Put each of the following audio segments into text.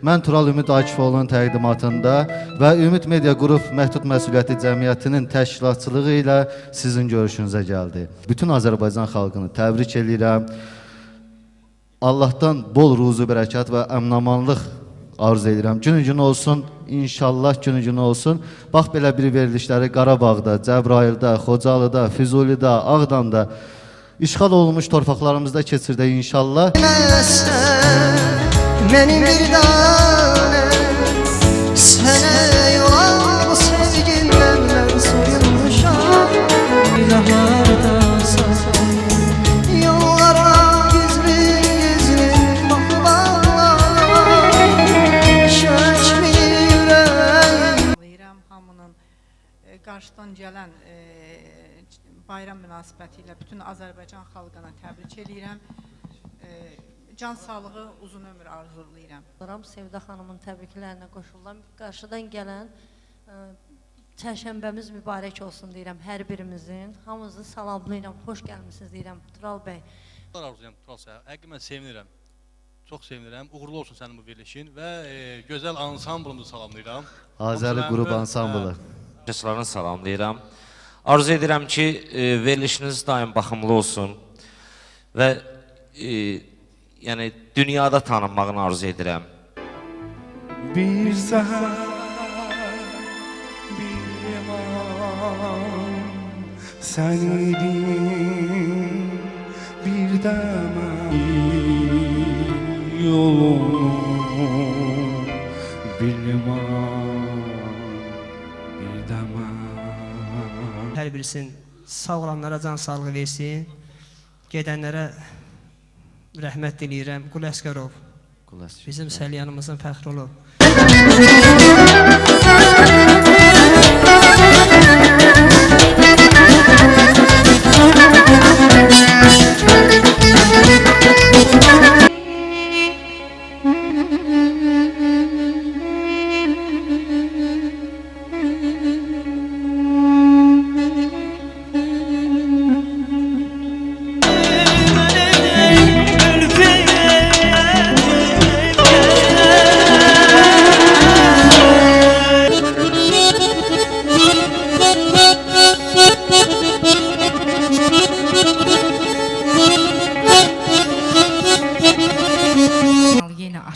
Mən Tural Ümid Akifoğlu'nun təqdimatında və Ümid Media Qrup Məhdud Məsuliyyətli Cəmiyyətinin təşkilatçılığı ilə sizin görüşünüzə gəldi. Bütün Azərbaycan xalqını təbrik edirəm. Allah'tan bol ruzu bərəkat və əminamanlıq arzu edirəm. Günü olsun, inşallah günü olsun. Bax belə bir verilişləri Qarabağda, Cəbrayılda, Xocalıda, Füzulidə, Ağdamda işğal olunmuş torpaqlarımızda keçirdik inşallah. Benim bir tanem sene olan bu sevgimden ben soyulmuşam. Yollara gizli gizli bakılar şaşmıyor yüreğim. Hamının qarşıdan gələn bayram münasibətilə bütün Azərbaycan xalqına təbrik edirəm. Can sağlığı, uzun ömür arzulayıram. Sevda xanımın təbriklərinə qoşulam. Qarşıdan gələn çərşənbəmiz mübarək olsun deyirəm hər birimizin. Hamınızı salamlayıram, xoş gəlmişsiniz deyirəm Tural bəy. Arzulayıram Tural səyə. Həqiqətən mən sevinirəm. Çox sevinirəm. Uğurlu olsun sənin bu verilişin və gözəl ansamblımızı salamlayıram. Azəri qrup ansamblı. Arkadaşlarını salamlayıram. Arzu edirəm ki, verilişiniz daim baxımlı olsun və yəni dünyada tanınmağını arzu edirəm. Bir səhər, bir yaman, sən idin, bir də mən yolunu bilməm, bir də mən. Hər birisinin sağ olanlara can sağlığı versin, gedənlərə rəhmət diləyirəm. Qul Əsgərov bizim Səlyanımızın fəxri olub.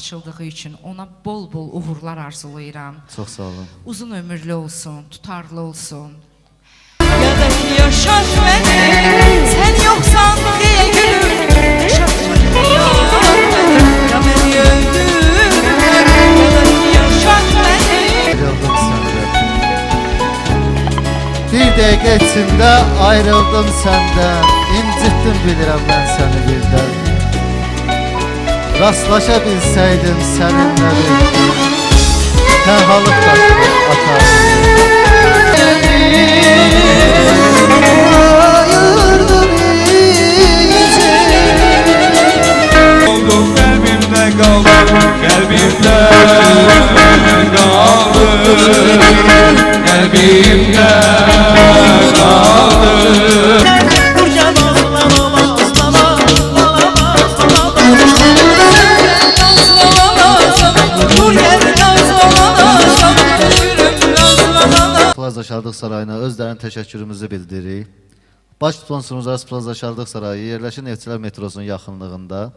Açıldığı için ona bol bol uğurlar arzulayıram. Çox sağ olun. Uzun ömürlü olsun, tutarlı olsun. Ya da yaşat beni, sen yoksan diye gülüm. Yaşat beni, ya beni öldür. Ya da yaşat beni. Ayrıldım senden. Bir dəqiqə içində ayrıldım səndən. İncitdim bilirəm mən səni birdən. Rastlaşa bilsəydim səninlə bir tənhalıq daşıdır atardım. Oldum kalbimde kaldım, kalbimde kaldım, kalbimde kaldım. Plaza Şadlıq Sarayına özlərinin təşəkkürümüzü bildiririk. Baş sponsorumuz Plaza Şadlıq Sarayı yerləşir Neftçilər metrosunun yaxınlığında.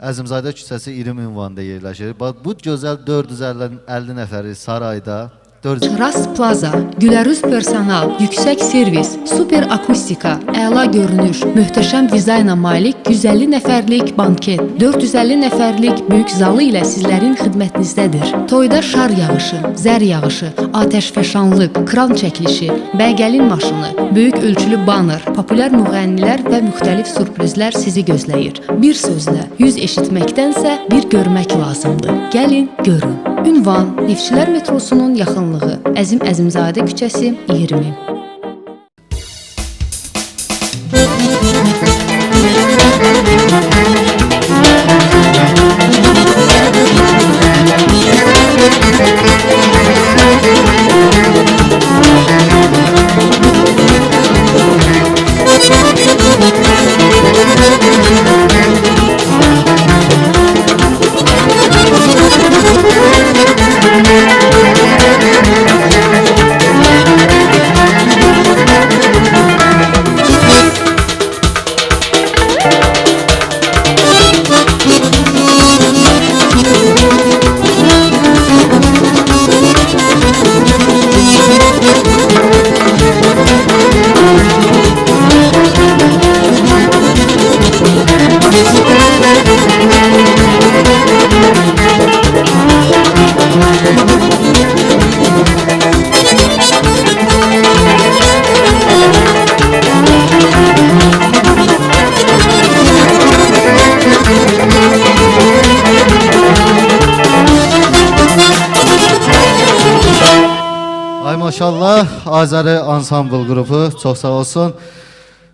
Əzimzadə küçəsi 20 ünvanında yerləşir. Bu gözəl 450 nəfəri sarayda Ras Plaza, gülərüz personal, yüksək servis, super akustika, əla görünüş, möhtəşəm dizayna malik 150 nəfərlik banket, 450 nəfərlik böyük zalı ilə sizlərin xidmətinizdədir. Toyda şar yağışı, zər yağışı, atəşfəşanlıq, kran çəkilişi, bəygəlin maşını, böyük ölçülü banner, populyar müğənnilər və müxtəlif sürprizlər sizi gözləyir. Bir sözlə, 100 eşitməkdənsə bir görmək lazımdır. Gəlin, görün. Ünvan, Neftçilər metrosunun yaxınlığı, Əzimzadə küçəsi 20. Ay maşallah, Azəri ansambl qrupu, çox sağ olsun.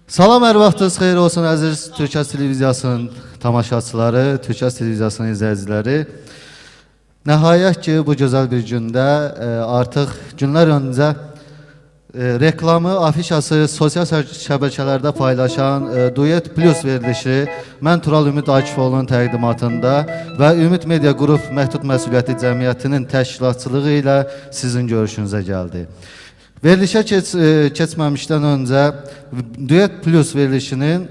Salam, hər vaxtınız xeyir olsun əziz Türkçə televiziyasının tamaşaçıları, Türkçə televiziyasının izləyiciləri. Nəhayət ki, bu gözəl bir gündə artıq günlər öncə reklamı, afişası sosial şəbəkələrdə paylaşan Duet Plus verilişi mən Tural Ümid Akifoğlu'nun təqdimatında və Ümid Media Qrup Məhdud Məsuliyyəti Cəmiyyətinin təşkilatçılığı ilə sizin görüşünüzə gəldi. Verilişə keçməmişdən öncə Duet Plus verilişinin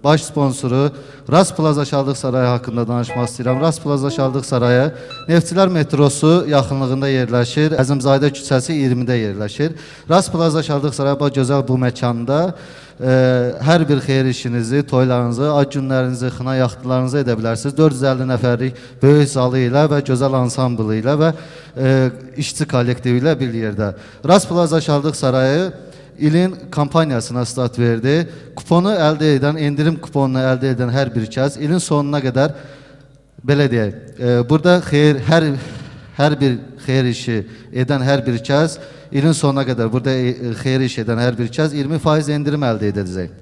baş sponsoru Ras Plaza Şadlıq Sarayı haqqında danışmaq istəyirəm. Ras Plaza Şadlıq Sarayı Neftçilər metrosu yaxınlığında yerləşir. Əzimzadə küçəsi 20-də yerləşir. Ras Plaza Şadlıq Sarayı bu gözəl bu məkanda hər bir xeyir işinizi, toylarınızı, ad günlərinizi, xına yaxtılarınızı edə bilərsiniz. 450 nəfərlik böyük zalı ilə və gözəl ansamblı ilə və işçi kollektivi ilə bir yerdə. Ras Plaza Şadlıq Sarayı ilin kampaniyasına start verdi. Kuponu əldə edən, endirim kuponunu əldə edən hər bir kəs ilin sonuna qədər, belə deyək, burada hər bir xeyir işi edən hər bir kəs, ilin sonuna qədər burada xeyir iş edən hər bir kəs 20% endirim əldə edəcək.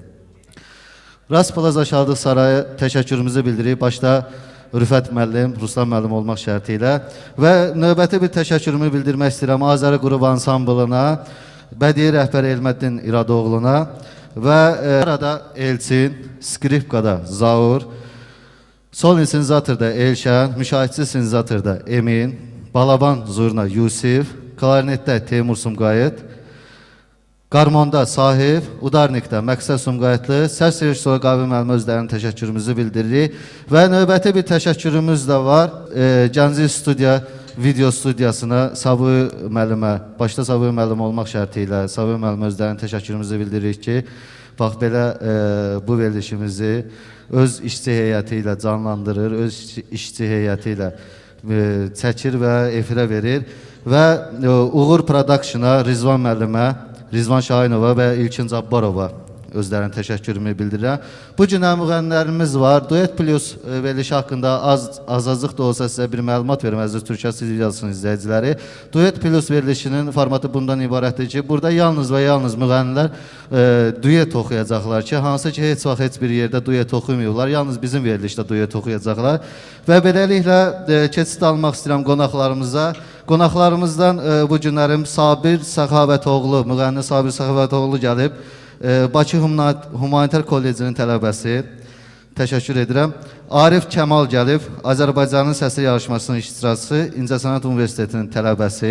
Ras Plaza Şadlıq Sarayı təşəkkürümüzü bildirib, başda Rüfət müəllim, Ruslan müəllim olmaq şərti ilə və növbəti bir təşəkkürümü bildirmək istəyirəm Azəri qrup ansamblına, Bədii rəhbər Elməddin İradoğlu'na və arada Elçin, skripkada Zaur, sol sinzatorda Elşən, müşahidçi sinzatorda Emin, balaban zurna Yusif, klarnetdə Teymur Sumqayıt, qarmonda Sahib, udarnikdə Məqsəd Sumqayıtlı, səs rejissoru Qavi müəllimə özlərinin təşəkkürümüzü bildiririk və növbəti bir təşəkkürümüz də var Gənclik Studiya video studiyasına Sabuy müəllimə, başda Sabuy müəllim olmaq şərti ilə Sabuy müəllimə özlərinin təşəkkürümüzü bildiririk ki, bax belə bu verilişimizi öz işçi heyəti ilə canlandırır, öz işçi heyəti ilə çəkir və efirə verir və Uğur Production'a Rizvan müəllimə, Rizvan Şahinova və İlkin Cabbarova özlərinin təşəkkürümü bildirirəm. Bu gün müğənnilərimiz var. Duet Plus verilişi haqqında az-azlıq da olsa sizə bir məlumat verim əziz Türkçə televiziyasının izləyiciləri. Duet Plus verilişinin formatı bundan ibarətdir ki, burada yalnız və yalnız müğənnilər duet oxuyacaqlar ki, hansı ki heç vaxt heç bir yerdə duet oxuymuyorlar. Yalnız bizim verilişdə duet oxuyacaqlar. Və beləliklə keçid almaq istəyirəm qonaqlarımıza. Qonaqlarımızdan bu günlərim Sabir Səxavətoğlu, müğənni Sabir Səxavətoğlu gəlib. Bakı Humanitar Kollecinin tələbəsi, təşəkkür edirəm. Arif Kəmal gəlib, Azərbaycanın Səsi yarışmasının iştirakçısı, İncəsənət Universitetinin tələbəsi.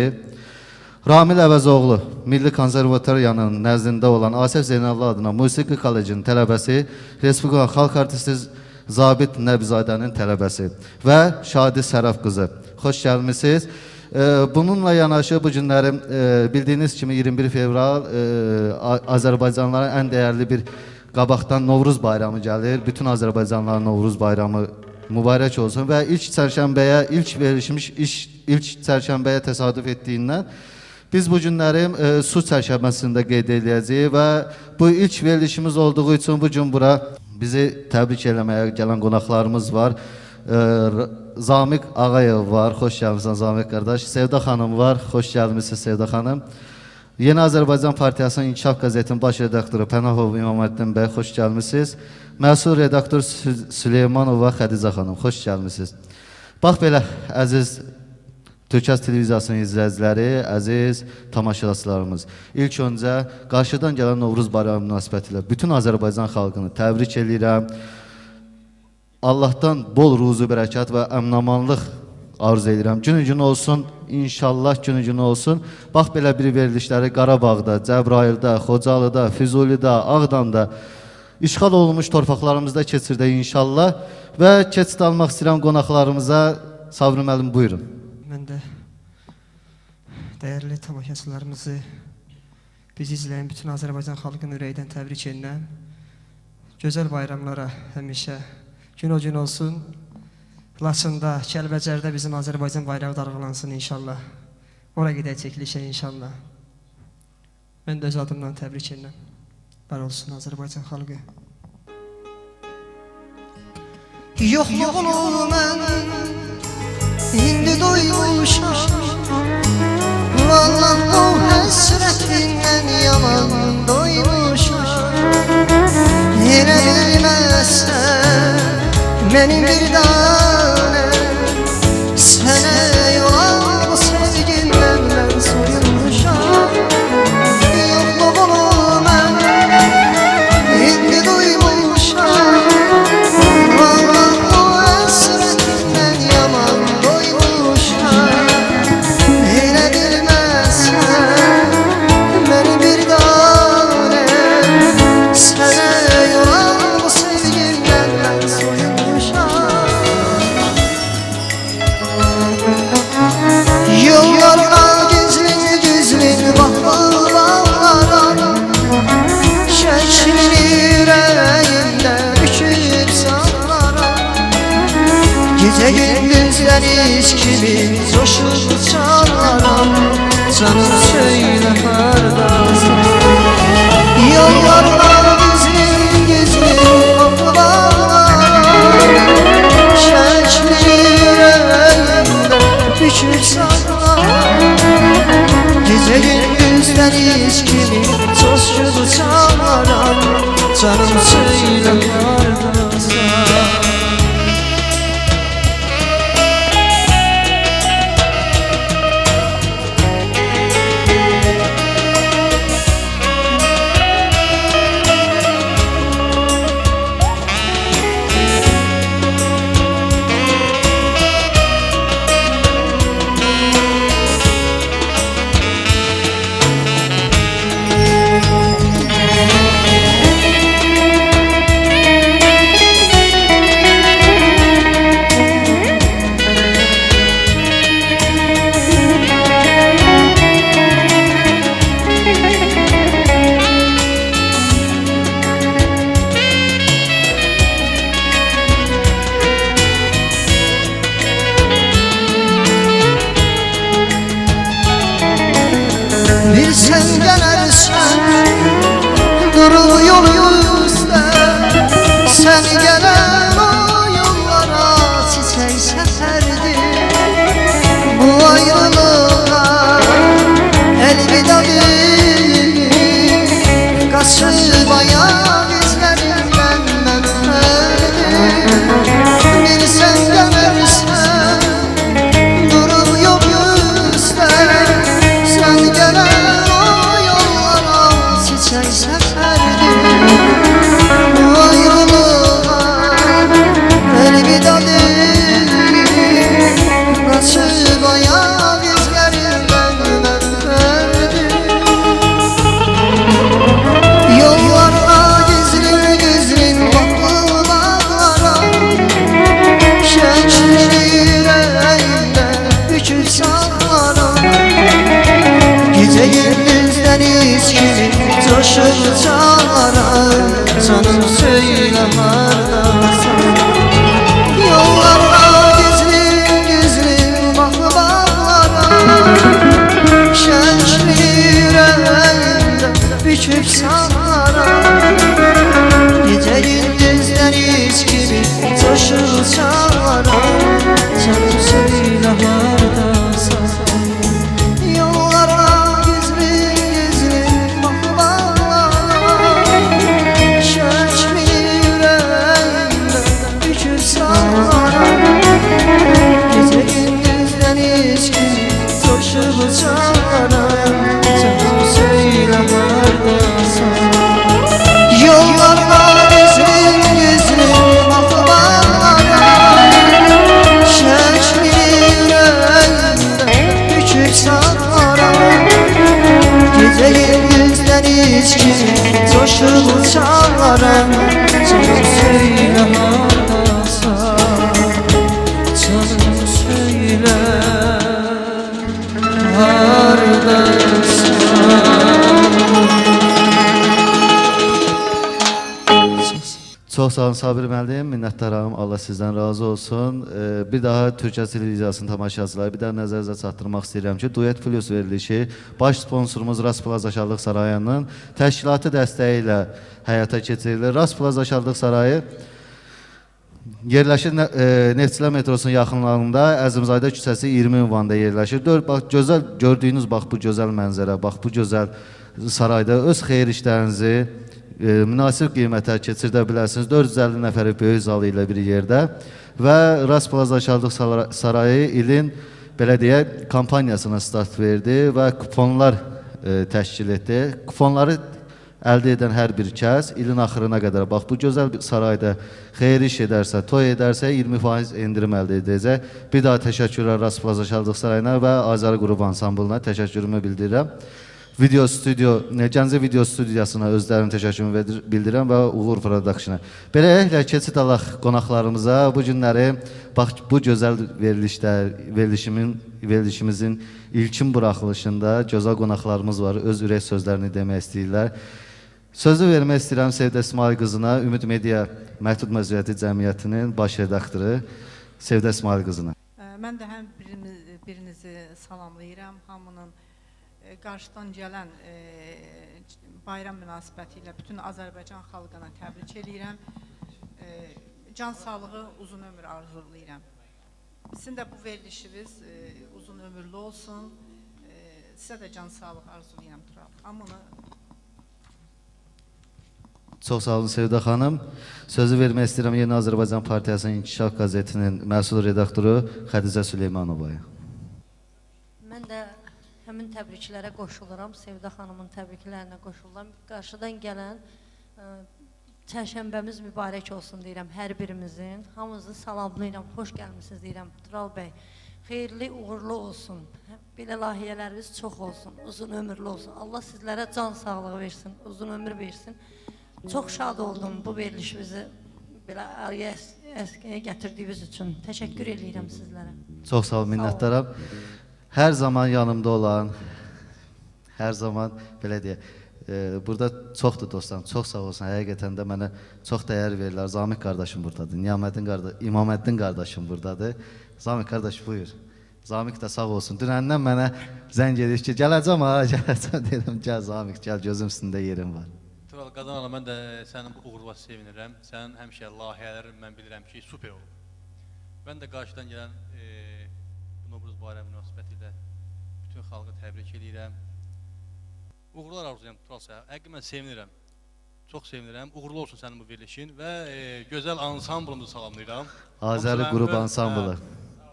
Ramil Əvəzoğlu, Milli Konservatoriyanın nəzdində olan Asif Zeynallı adına Musiqi Kollecinin tələbəsi, Respublika Xalq Artisti Zabit Nəbizadənin tələbəsi və Şadi Səraf qızı. Xoş gəlmisiniz. Bununla yanaşı bu günlərim bildiyiniz kimi 21 fevral Azərbaycanlıların ən dəyərli bir qabaqdan Novruz bayramı gəlir. Bütün Azərbaycanlıların Novruz bayramı mübarək olsun və ilk çərşənbəyə, ilk verilmiş iş ilk çərşənbəyə təsadüf etdiyindən biz bu günlərim su çərşənbəsində qeyd edəcəyik və bu ilk verilişimiz olduğu üçün bu gün bura bizi təbrik eləməyə gələn qonaqlarımız var. Zamiq Ağayev var, xoş gəlmişsən Zamiq qardaş. Sevda xanım var, xoş gəlmişsiniz Sevda xanım. Yeni Azərbaycan Partiyasının İnkişaf Qəzetinin baş redaktoru Pənahov İmaməddin bəy, xoş gəlmisiniz. Məsul redaktor Süleymanova Xədicə xanım, xoş gəlmisiniz. Bax belə, əziz Türkəz televiziyasının izləyiciləri, əziz tamaşaçılarımız. İlk öncə qarşıdan gələn Novruz bayramı münasibətilə bütün Azərbaycan xalqını təbrik edirəm. Allahdan bol ruzu, bərəkat və əminamanlıq arzu edirəm. Günü olsun, inşallah günü olsun. Bax belə bir verilişləri Qarabağda, Cəbrayılda, Xocalıda, Füzulidə, Ağdamda işğal olunmuş torpaqlarımızda keçirdik inşallah. Və keçid almaq istəyirəm qonaqlarımıza. Sabrı müəllim, buyurun. Mən də dəyərli tamaşaçılarımızı, bizi izləyən bütün Azərbaycan xalqını ürəkdən təbrik edirəm. Gözəl bayramlara həmişə gün olsun. Laçında, Kəlbəcərdə bizim Azərbaycan bayrağı dalğalansın inşallah. Ora gedək çəkilişə inşallah. Mən də öz adımdan təbrik edirəm. Var olsun Azərbaycan xalqı. Yoxluğunu mən indi doymuşam. Vallahi o həsrətindən yaman doymuşam. Yenə bilməzsən mənim bir dane, sənə yolan bu sevgimdən mən soyulmuşam. Yoxluğunu mən indi duymuşam. Vallahi o həsrətindən yaman doymuşam. Yenə bilməzsən mənim bir dane, sənə yolan bu sevgimdən mən soyulmuşam. Yollarına gizli bakmalara, şəklini yüreğimdə büküb sallara. Gecə gündüzlər iş kimi coşub çalaram. Canım söyle hardasın. Yollarına gizli bakmalara, şəklini yüreğimdə büküb sallara. Gecə gündüzlər iş kimi coşub çalaram. Canım söyle hardasın. Çox sağ olun Sabir müəllim, minnətdaram. Allah sizdən razı olsun. Bir daha Türkiyə televiziyasının tamaşaçıları, bir daha nəzərinizə çatdırmaq istəyirəm ki, Duet Plus verilişi baş sponsorumuz Ras Plaza Şadlıq Sarayının təşkilatı dəstəyi ilə həyata keçirilir. Ras Plaza Şadlıq Sarayı yerləşir Neftçilər metrosunun yaxınlığında Əzimzadə küçəsi 20 ünvanında yerləşir. Gözəl gördüyünüz bax bu gözəl mənzərə, bax bu gözəl sarayda öz xeyir işlərinizi münasib qiymətə keçirdə bilərsiniz. 450 nəfəri böyük zalı ilə bir yerdə və Ras Plaza Şadlıq Sarayı ilin belə deyək kampaniyasına start verdi və kuponlar təşkil etdi. Kuponları əldə edən hər bir kəs ilin axırına qədər bax bu gözəl sarayda xeyir iş edərsə, toy edərsə 20% endirim əldə edəcək. Bir daha təşəkkürlər Ras Plaza Şadlıq Sarayına və Azər Qrup ansamblına təşəkkürümü bildirirəm. Gəncə video studiyasına özlərinin təşəkkürümü bildirirəm və Uğur Productiona. Beləliklə keçid alaq qonaqlarımıza bu günləri bax bu gözəl verilişimizin ilkin buraxılışında gözəl qonaqlarımız var. Öz ürək sözlərini demək istəyirlər. Sözü vermək istəyirəm Sevdə İsmail qızına, Ümid Media Məhdud Məsuliyyətli Cəmiyyətinin baş redaktoru Sevdə İsmail qızına. Mən də həm birinizi salamlayıram, hamının qarşıdan gələn bayram münasibəti ilə bütün Azərbaycan xalqına təbrik edirəm. Can sağlığı, uzun ömür arzulayıram. Sizin də bu verilişiniz uzun ömürlü olsun. Sizə də can sağlığı arzulayıram Tural. Hamını Çox sağ olun Sevdə xanım. Sözü vermək istəyirəm Yeni Azərbaycan Partiyasının İnkişaf Qəzetinin məsul redaktoru Xədicə Süleymanovaya. Mən də həmin təbriklərə qoşuluram, Sevdə xanımın təbriklərinə qoşuluram. Qarşıdan gələn çərşənbəmiz mübarək olsun deyirəm hər birimizin. Hamınızı salamlayıram, xoş gəlmisiniz deyirəm Tural bəy. Xeyirli, uğurlu olsun. Belə layihələriniz çox olsun, uzun ömürlü olsun. Allah sizlərə can sağlığı versin, uzun ömür versin. Çox şad oldum bu verilişimizi belə əskəyə gətirdiyiniz üçün. Təşəkkür edirəm sizlərə. Çox sağ olun, minnətdaram. Hər zaman yanımda olan, hər zaman belə deyək, burada çoxdur dostlarım, çox sağ olsun. Həqiqətən də mənə çox dəyər verirlər. Zamik qardaşım buradadır, İmaməddin qardaşım buradadır. Zamik qardaş buyur. Zamik də sağ olsun. Dünəndən mənə zəng edir ki, gələcəm ha, gələcəm dedim. Gəl Zamik, gəl gözüm üstündə yerim var. Tural Qadanala, mən də sənin bu uğurla sevinirəm. Sənin həmişə layihələrin mən bilirəm ki, super olur. Mən də qarşıdan gələn bu Novruz bayramı münasibəti ilə bütün xalqı təbrik edirəm. Uğurlar arzulayıram Tural sənə. Həqiqətən mən sevinirəm. Çox sevinirəm. Uğurlu olsun sənin bu verilişin və gözəl ansamblımızı salamlayıram. Azəri Qrup ansamblı.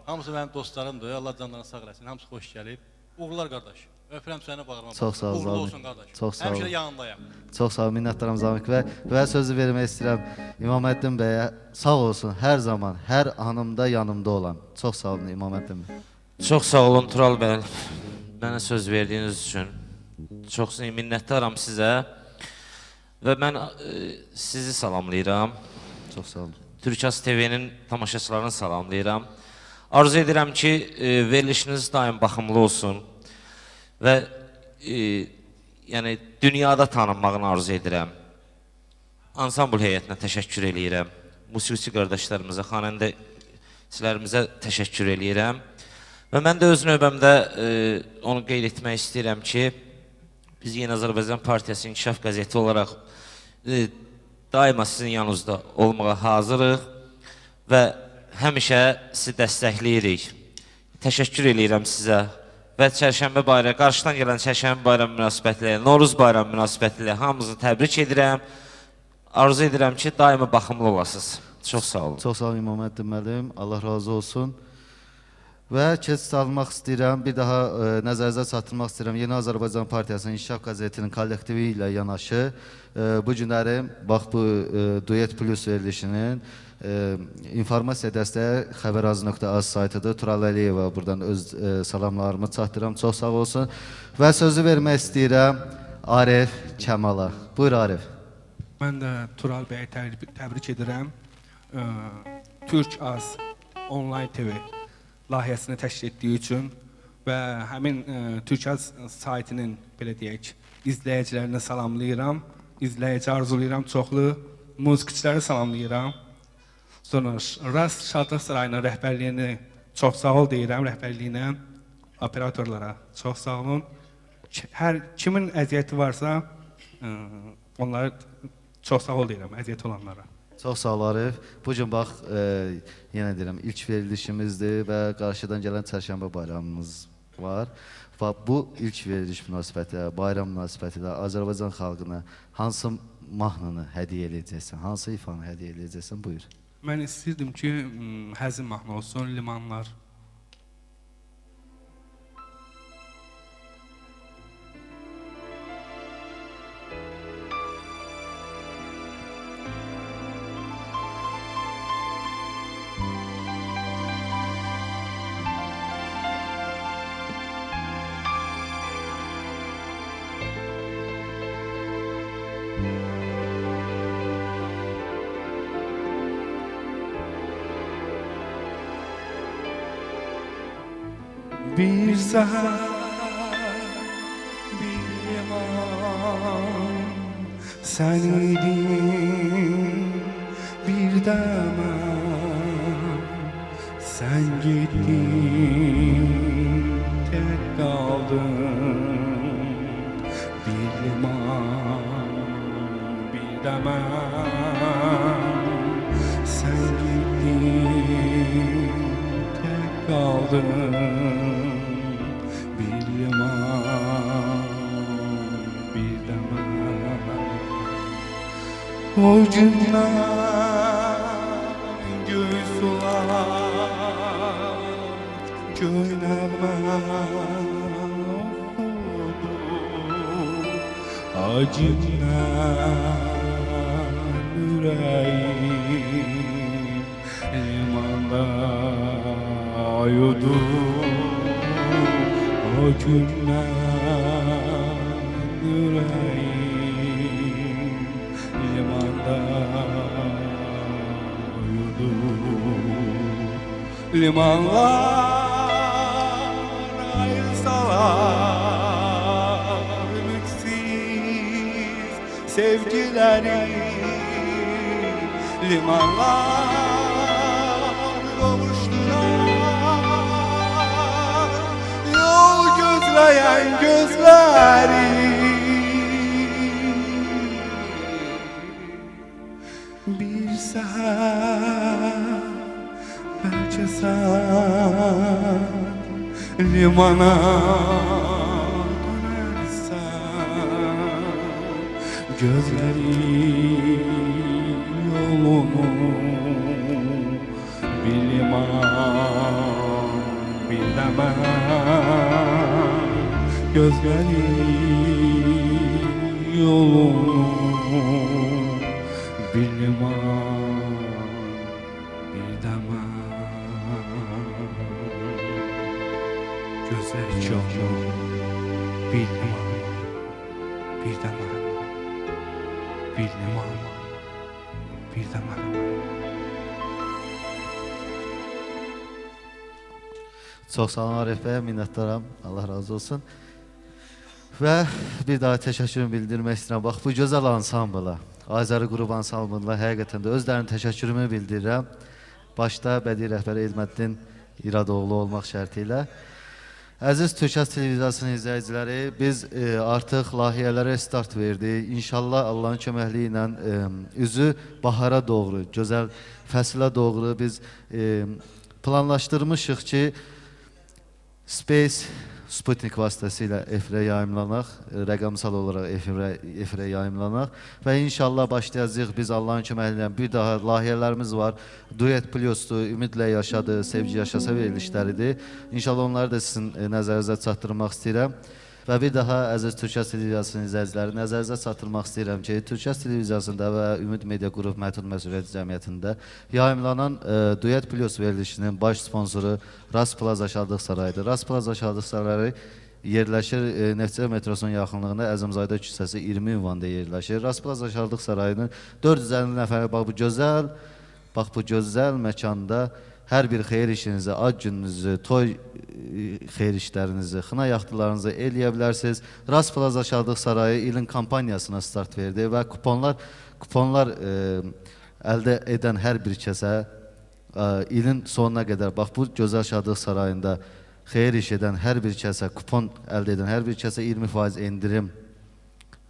Hamısı mənim dostlarımdır. Allah canlarını sağ eləsin. Hamısı xoş gəlib. Uğurlar qardaş. Öpürəm səni bağırma. Çox sağ ol Uğurlu Zamik. olsun qardaş. Çox sağ ol. Həmişə yanındayam. Çox sağ ol, minnətdaram Zamik və sözü vermək istəyirəm İmaməddin bəyə. Sağ olsun, hər zaman, hər anımda yanımda olan. Çox sağ olun İmaməddin bəy. Çox sağ olun Tural bəy. Mənə söz verdiyiniz üçün. Çox minnətdaram sizə. Və mən sizi salamlayıram. Çox sağ olun. Türkças TV-nin tamaşaçılarını salamlayıram. Arzu edirəm ki, verilişiniz daim baxımlı olsun və yəni dünyada tanınmağını arzu edirəm. Ansambl heyətinə təşəkkür eləyirəm. Musiqiçi qardaşlarımıza, xanəndəçilərimizə təşəkkür eləyirəm. Və mən də öz növbəmdə onu qeyd etmək istəyirəm ki, biz Yeni Azərbaycan Partiyası İnkişaf Qəzeti olaraq daima sizin yanınızda olmağa hazırıq və həmişə sizi dəstəkləyirik. Təşəkkür eləyirəm sizə və çərşənbə bayramı, qarşıdan gələn çərşənbə bayramı münasibətilə, Novruz bayramı münasibətilə hamınızı təbrik edirəm. Arzu edirəm ki, daima baxımlı olasınız. Çox sağ olun. Çox sağ olun İmaməddin müəllim. Allah razı olsun. Və keçid almaq istəyirəm, bir daha nəzərinizə çatdırmaq istəyirəm. Yeni Azərbaycan Partiyasının İnkişaf Qəzetinin kollektivi ilə yanaşı bu günləri bax bu Duet Plus verilişinin informasiya dəstəyi xəbəraz.az saytıdır. Tural Əliyeva buradan öz salamlarımı çatdırıram. Çox sağ olsun. Və sözü vermək istəyirəm Arif Kəmala. Buyur Arif. Mən də Tural bəyə təbrik edirəm. Türk-Az Online TV layihəsini təşkil etdiyi üçün və həmin Türk-Az saytının belə deyək, izləyicilərini salamlayıram. İzləyici arzulayıram çoxlu musiqiçiləri salamlayıram. Sonra Rast Şadlıq Sarayının rəhbərliyini çox sağ ol deyirəm, rəhbərliyinə, operatorlara çox sağ olun. Hər kimin əziyyəti varsa, onlara çox sağ ol deyirəm, əziyyəti olanlara. Çox sağ ol Arif. Bu gün bax, yenə deyirəm, ilk verilişimizdir və qarşıdan gələn çərşənbə bayramımız var. Və bu ilk veriliş münasibətilə, bayram münasibətilə Azərbaycan xalqına hansı mahnını hədiyyə edəcəksən, hansı ifanı hədiyyə edəcəksən, buyur. Mən istəyirdim ki, həzin mahnı olsun, limanlar. Bir səhər, bir liman, sən idin, bir də mən, sən getdin, tək qaldın. Bir liman, bir də mən, sən getdin, tək qaldın. O günlər göy sular, göy nəğməm oxudu. Acımdan ürəyim limanda yudu. O günlər ürəyim limanlar ayırsalar ümitsiz sevgileri, limanlar kavuştular yol gözleyen gözleri. Bir seher belki sen limana dönersen, gözleri yolunu bir liman bir de ben, gözleri yolunu bir liman bir de ben, gözler yolu bir liman bir de ben, bir liman bir de ben. Çox sağ olun Arif bəy, minnətdaram, Allah razı olsun. Və bir daha təşəkkürümü bildirmək istəyirəm. Bax, bu gözəl ansambla, Azəri qrup ansamblına həqiqətən də özlərinin təşəkkürümü bildirirəm. Başda bədii rəhbəri Edməddin İradoğlu olmaq şərti ilə. Əziz Türkcəz televiziyasının izləyiciləri, biz artıq layihələrə start verdik. İnşallah Allahın köməkliyi ilə üzü bahara doğru, gözəl fəsilə doğru biz planlaşdırmışıq ki, Space Sputnik vasitəsilə efirə yayımlanaq, rəqəmsal olaraq efirə yayımlanaq və inşallah başlayacağıq biz Allahın köməyi ilə. Bir daha layihələrimiz var. Duet Plus'dur, Ümidlə Yaşadı, Sevgi Yaşasa verilişləridir. İnşallah onları da sizin nəzərinizə çatdırmaq istəyirəm. Və bir daha əziz Türkcəz televiziyasının izləyiciləri nəzərinizə çatdırmaq istəyirəm ki, Türkcəz televiziyasında və Ümid Media Qrup Məhdud Məsuliyyətli Cəmiyyətində yayımlanan Duet Plus verilişinin baş sponsoru Rast Plaza Şadlıq Sarayıdır. Rast Plaza Şadlıq Sarayı yerləşir Neftçi metrosunun yaxınlığında Əzimzadə küçəsi 20 ünvanda yerləşir. Rast Plaza Şadlıq Sarayının 450 nəfəri bax bu gözəl məkanda hər bir xeyir işinizi, ad gününüzü, toy xeyir işlərinizi, xına yaxtılarınızı eləyə bilərsiniz. Rast Plaza Şadlıq Sarayı ilin kampaniyasına start verdi və kuponlar əldə edən hər bir kəsə ilin sonuna qədər, bax bu Gözəl Şadlıq Sarayında xeyir iş edən hər bir kəsə, kupon əldə edən hər bir kəsə 20% endirim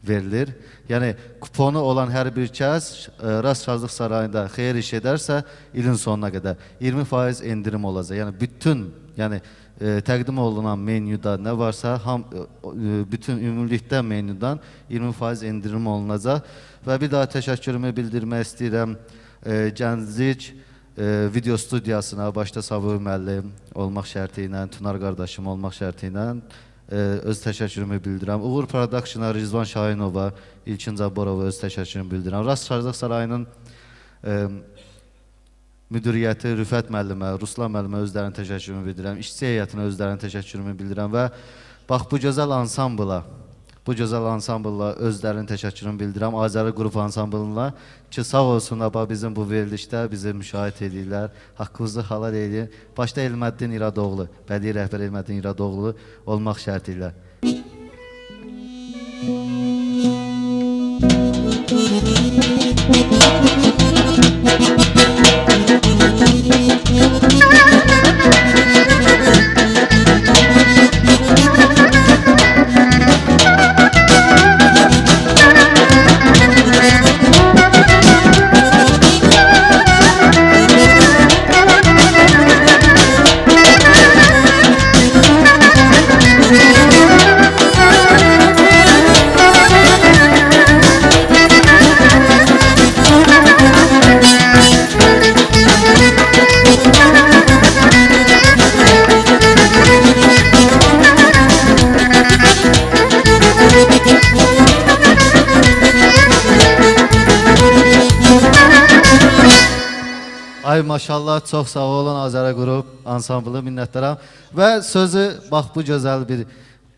verilir. Yəni kuponu olan hər bir kəs Rast Şadlıq Sarayında xeyir iş edərsə ilin sonuna qədər 20% endirim olacaq. Yəni bütün, təqdim olunan menyuda nə varsa, bütün ümumilikdə menyudan 20% endirim olunacaq. Və bir daha təşəkkürümü bildirmək istəyirəm Gənclik video studiyasına, başda Savur müəllim olmaq şərti ilə, Tunar qardaşım olmaq şərti ilə öz təşəkkürümü bildirəm. Uğur Production'a Rizvan Şahinova, İlkin Cabbarova öz təşəkkürümü bildirəm. Rast Şadlıq Sarayının müdiriyyəti Rüfət müəllimə, Ruslan müəllimə özlərinin təşəkkürümü bildirəm. İşçi heyətinə özlərinin təşəkkürümü bildirəm və bax bu gözəl ansamblla özlərinin təşəkkürümü bildirəm. Azəri qrup ansamblına ki, sağ olsunlar bizim bu verilişdə bizi müşahidə edirlər. Haqqımızı halal edin. Başda Elməddin İradoğlu, bədii rəhbər Elməddin İradoğlu olmaq şərti ilə. Ay maşallah, çox sağ olun Azəri qrup ansamblı, minnətdaram. Və sözü, bax bu gözəl bir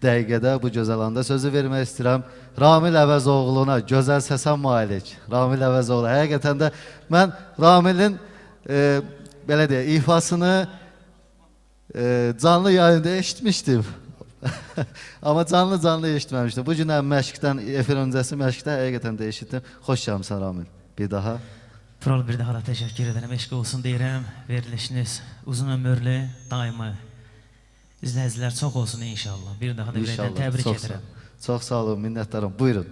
dəqiqədə, bu gözəl anda sözü vermək istəyirəm Ramil Əvəzoğlu'na, gözəl səsə malik Ramil Əvəzoğlu. Həqiqətən də mən Ramil'in belə deyək, ifasını canlı yayında eşitmişdim. Amma canlı eşitməmişdim. Bu gün məşqdən, efir öncəsi məşqdən həqiqətən də eşitdim. Xoş gəlmişsən Ramil. Bir daha. Tural, bir daha da təşəkkür edirəm, eşq olsun deyirəm. Verilişiniz uzun ömürlü, daimi izləyicilər çox olsun inşallah. Bir daha da ürəkdən təbrik edirəm. Çox sağ olun, minnətdarım. Buyurun.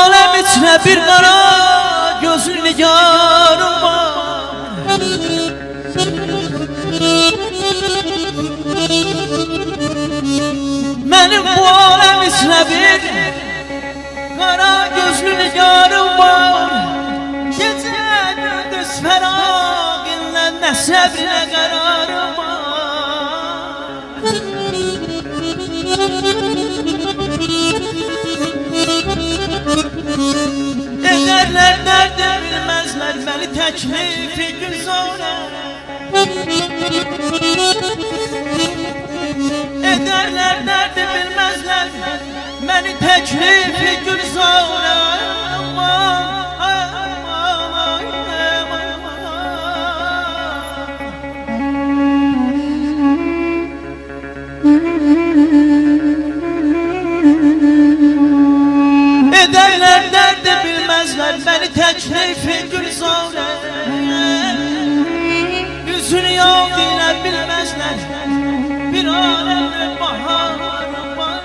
alem içine bir kara gözlü nigarım var. Benim bu alem içine bir kara gözlü nigarım var. Gece gündüz feraginle ne sebrine kararım var. Ederler derdim bilmezler beni teklifi güzare. Ederler derdim bilmezler beni teklifi güzare. Ederler derdi bilmezler beni teklifi gülzare. Yüzünü yok yine bilmezler bir alemde baharım var.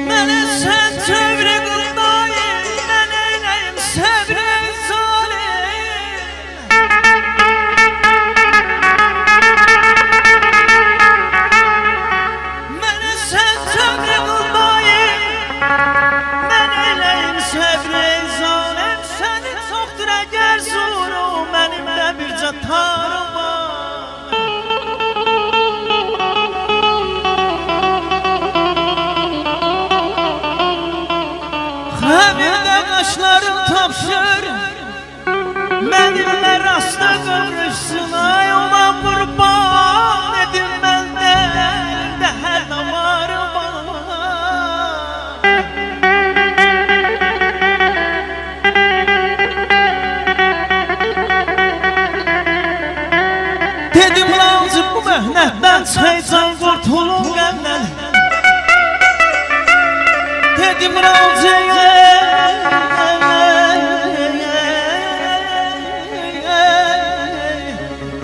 Mene sen çevre kıldayım, ben eyleyim sebre zalim. Mene sen çevre kıldayım, ben eyleyim sebre zalim. Seni çoktur eğer zorum, benim de bir catarım var. Həmində qaşlarım tapşır mənimlə rastla qıvrışsın. Ay ona qurban edin məndə hər damarım var. Dedim lazım bu məhnətdən çıxaycan qurtulun qəmdən. Dedim razıyım.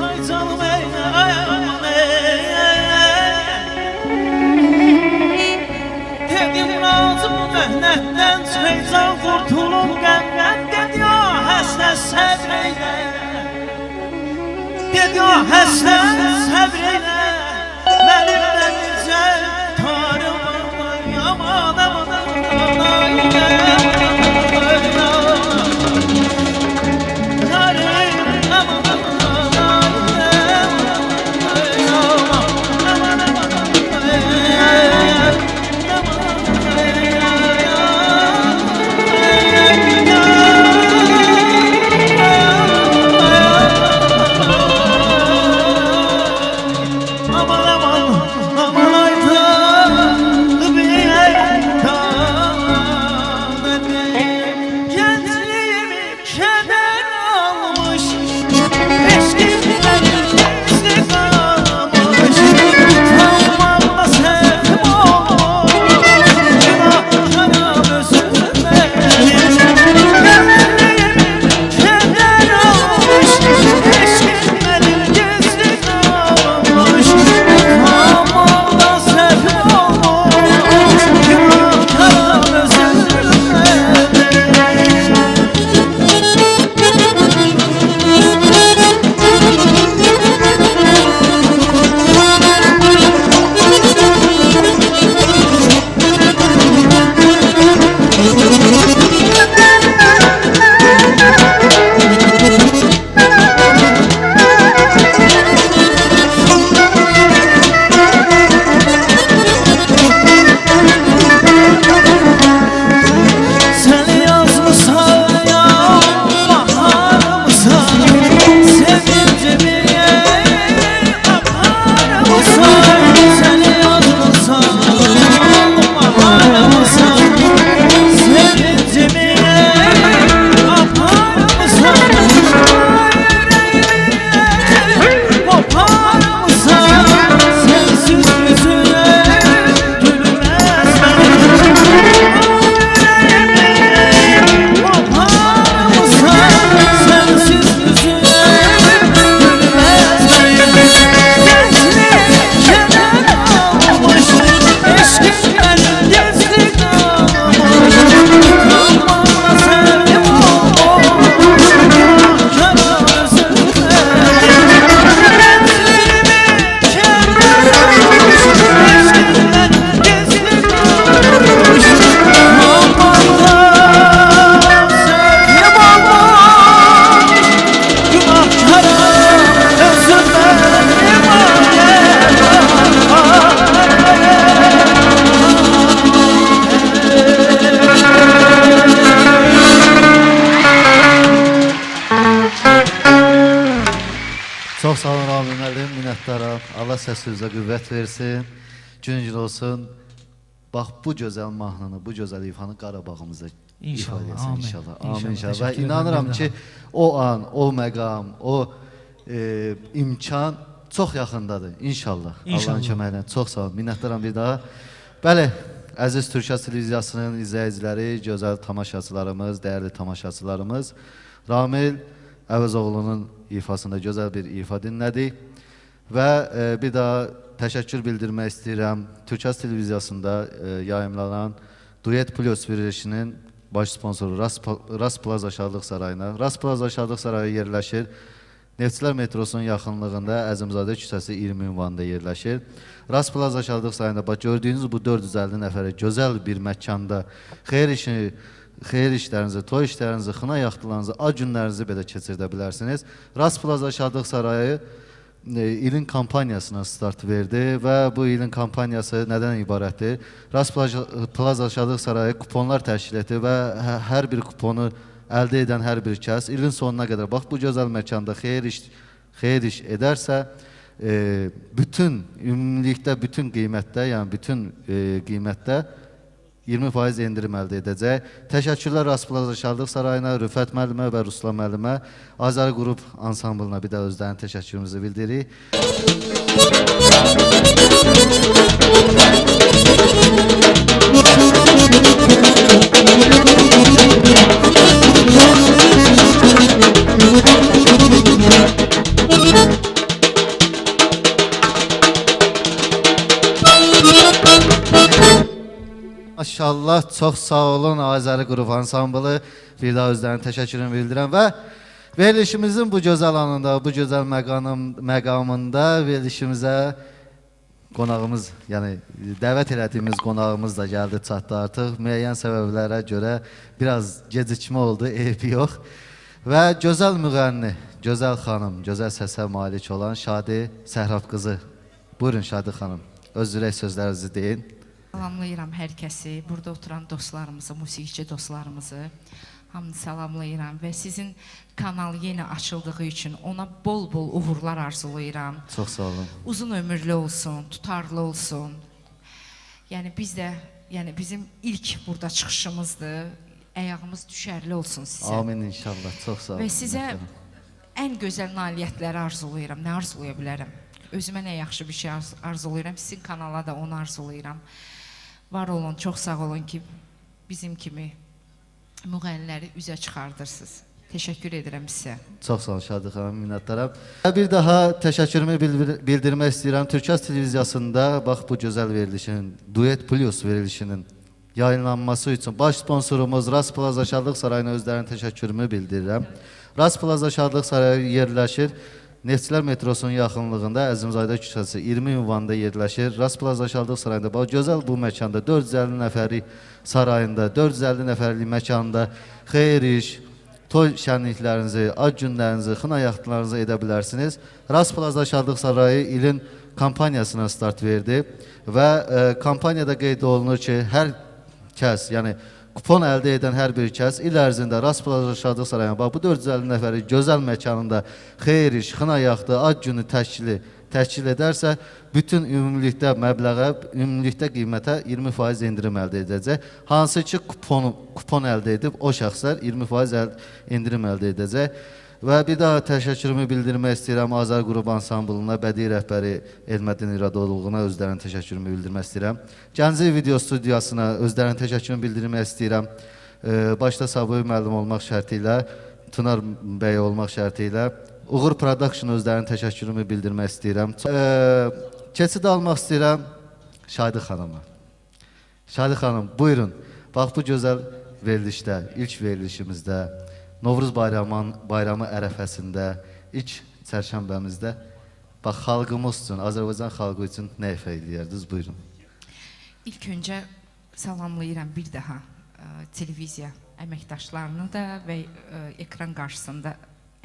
Ay canım ey, ay aman ey. Dedim razı bu məhnətdən çıxaycan qurtulun qəmdən. Dedi o həsnə səbr eylə. Dedi o həsnə səbr eylə. Mənimlə necə tarım var. Aman aman aman. Aman aman aman ayda. Amin əlim, minnətdaram. Allah səsinizə qüvvət versin. Gün olsun. Bax bu gözəl mahnını, bu gözəl ifanı Qarabağımızda İnşallah, ifadə etsin amin. inşallah. İnşallah, Amin inşallah. Və təşəkkür edirəm inanıram bir ki, o an, o məqam, o imkan çox yaxındadır inşallah. İnşallah. Allahın köməyi ilə. Çox sağ olun. Minnətdaram bir daha. Bəli, əziz Türkiyə televiziyasının izləyiciləri, gözəl tamaşaçılarımız, dəyərli tamaşaçılarımız, Ramil Əvəzoğlu'nun ifasında gözəl bir ifa dinlədik. Və bir daha təşəkkür bildirmək istəyirəm. Türkiyə televiziyasında yayımlanan Duet Plus verilişinin baş sponsoru Ras Plaza Şadlıq Sarayına. Ras Plaza Şadlıq Sarayı yerləşir. Neftçilər metrosunun yaxınlığında Əzimzadə küçəsi 20 ünvanında yerləşir. Ras Plaza Şadlıq Sarayında bax gördüyünüz bu 450 nəfərə gözəl bir məkanda xeyir işlərinizi, toy işlərinizi, xına yaxtılarınızı, ad günlərinizi belə keçirdə bilərsiniz. Ras Plaza Şadlıq Sarayı ilin kampaniyasına start verdi və bu ilin kampaniyası nədən ibarətdir? Ras Plaza Şadlıq Sarayı kuponlar təşkil etdi və hər bir kuponu əldə edən hər bir kəs ilin sonuna qədər bax bu gözəl məkanda xeyir iş edərsə ümumilikdə bütün qiymətdə, yəni bütün qiymətdə 20% endirim əldə edəcək. Təşəkkürlər Ras Plaza Şadlıq Sarayına, Rüfət müəllimə və Ruslan müəllimə, Azər Qrup ansamblına bir də özlərinin təşəkkürümüzü bildiririk. Maşallah, çox sağ olun Azəri Qrup ansamblı. Bir daha özlərinin təşəkkürümü bildirəm və verilişimizin bu gözəl anında, bu gözəl məqamında verilişimizə qonağımız, yəni dəvət elədiyimiz qonağımız da gəldi, çatdı artıq. Müəyyən səbəblərə görə biraz gecikmə oldu, eybi yox. Və gözəl müğənni, gözəl xanım, gözəl səsə malik olan Şadi Səhrab qızı. Buyurun Şadi xanım, öz ürək sözlərinizi deyin. Salamlayıram hər kəsi, burada oturan dostlarımızı, musiqiçi dostlarımızı hamını salamlayıram və sizin kanal yenə açıldığı üçün ona bol-bol uğurlar arzulayıram. Çox sağ olun. Uzun ömürlü olsun, tutarlı olsun. Yəni biz də, yəni bizim ilk burada çıxışımızdır. Ayağımız düşərli olsun sizə. Amin inşallah, çox sağ olun. Və sizə ən gözəl nailiyyətləri arzulayıram. Nə arzulaya bilərəm? Özümə nə yaxşı bir şey arzulayıram, sizin kanala da onu arzulayıram. Var olun, çox sağ olun ki, bizim kimi müğənniləri üzə çıxardırsınız. Təşəkkür edirəm sizə. Çox sağ olun Şadi xanım, minnətdaram. Bir daha təşəkkürümü bildirmək istəyirəm. Türkiyə televiziyasında bax bu gözəl verilişinin, Duet Plus verilişinin yayınlanması üçün baş sponsorumuz Ras Plaza Şadlıq Sarayına özlərinin təşəkkürümü bildirirəm. Ras Plaza Şadlıq Sarayı yerləşir. Neftçilər metrosunun yaxınlığında Əzimzadə küçəsi 20 ünvanında yerləşir. Ras Plaza Şadlıq Sarayında bax gözəl bu məkanda 450 nəfərlik sarayında, 450 nəfərlik məkanda xeyir iş, toy şənliklərinizi, ad günlərinizi, xına yaxtılarınızı edə bilərsiniz. Ras Plaza Şadlıq Sarayı ilin kampaniyasına start verdi və kampaniyada qeyd olunur ki, hər kəs, yəni kupon əldə edən hər bir kəs il ərzində Ras Plaza Şadlıq Sarayına bax bu 450 nəfəri gözəl məkanında xeyir iş, xına yaxtı, ad günü təşkil edərsə, bütün ümumilikdə məbləğə, ümumilikdə qiymətə 20% endirim əldə edəcək. Hansı ki, kupon əldə edib o şəxslər 20% endirim əldə edəcək. Və bir daha təşəkkürümü bildirmək istəyirəm Azər Qrup ansamblına, bədii rəhbəri Elmədin İradoğlu'na özlərinin təşəkkürümü bildirmək istəyirəm. Gəncə video studiyasına özlərinin təşəkkürümü bildirmək istəyirəm. Başda Saboy müəllim olmaq şərti ilə, Tunar bəy olmaq şərti ilə, Uğur Production özlərinin təşəkkürümü bildirmək istəyirəm. Keçid almaq istəyirəm Şadi xanıma. Şadi xanım, buyurun. Bax bu gözəl verilişdə, ilk verilişimizdə, Novruz bayramı ərəfəsində, ilk çərşənbəmizdə bax xalqımız üçün, Azərbaycan xalqı üçün nə ifa edərdiniz? Buyurun. İlk öncə salamlayıram bir daha televiziya əməkdaşlarını da və ekran qarşısında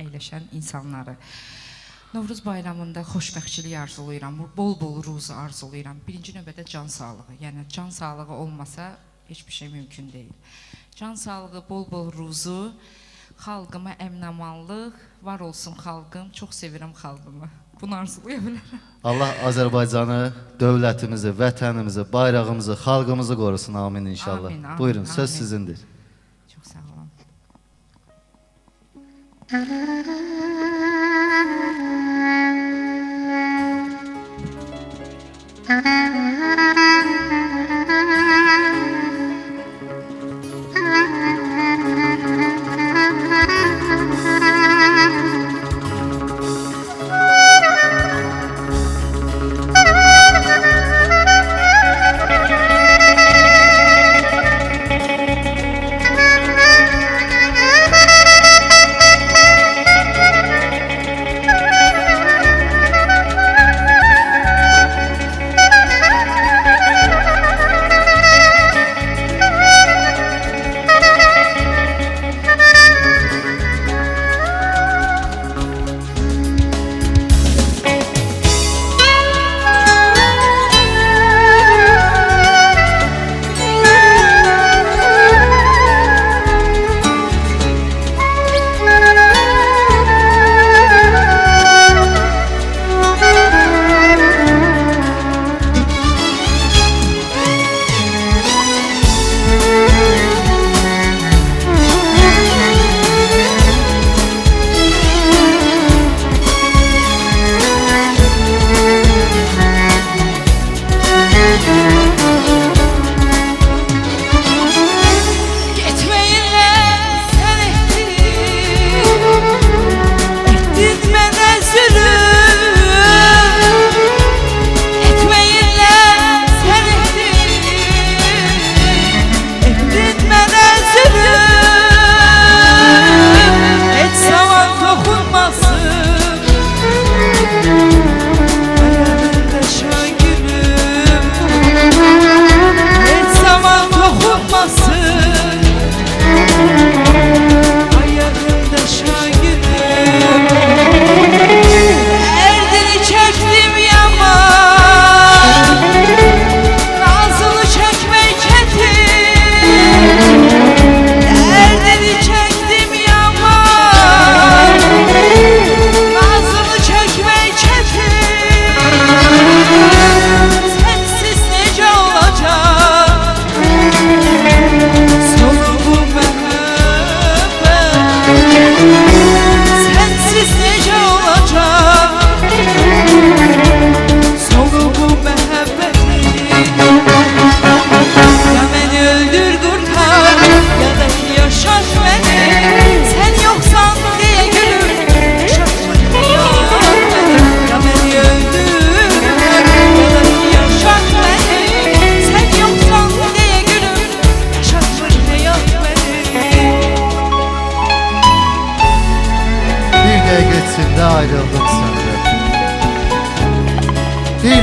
əyləşən insanları. Novruz bayramında xoşbəxtçilik arzulayıram, bol-bol ruzu arzulayıram. Birinci növbədə can sağlığı, yəni can sağlığı olmasa heç bir şey mümkün deyil. Can sağlığı, bol-bol ruzu, xalqıma əminamanlıq, var olsun xalqım, çox sevirəm xalqımı. bunu arzulaya bilərəm. Allah Azərbaycanı, dövlətimizi, vətənimizi, bayrağımızı, xalqımızı qorusun. Amin inşallah. Amin, amin, Buyurun, söz amin. sizindir. Çox sağ olun.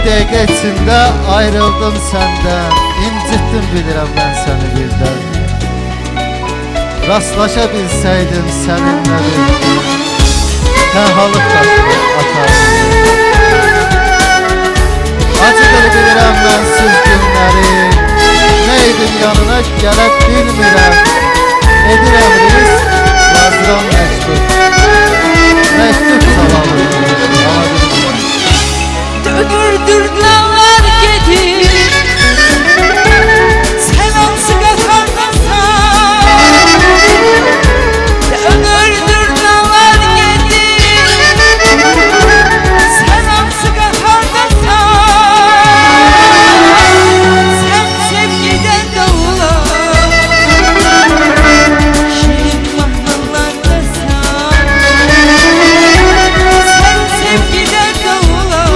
dəqiqə içində ayrıldım səndən, incitdim bilirəm mən səni birdən. Rastlaşa bilsəydim səninlə bir gün, tənhalıq daşını atardım. Acıdır bilirəm mənsiz günləri, neydim yanına gələ bilmirəm. Edirəm risk, yazıram məktub, məktub salamı, ama bilmirəm. Döndürdüler gedir sen hansı katardasan Döndürdüler gedir sen hansı katardasan Sen sevgiden dağılan şirin mahnılardasan Sen sevgiden dağılan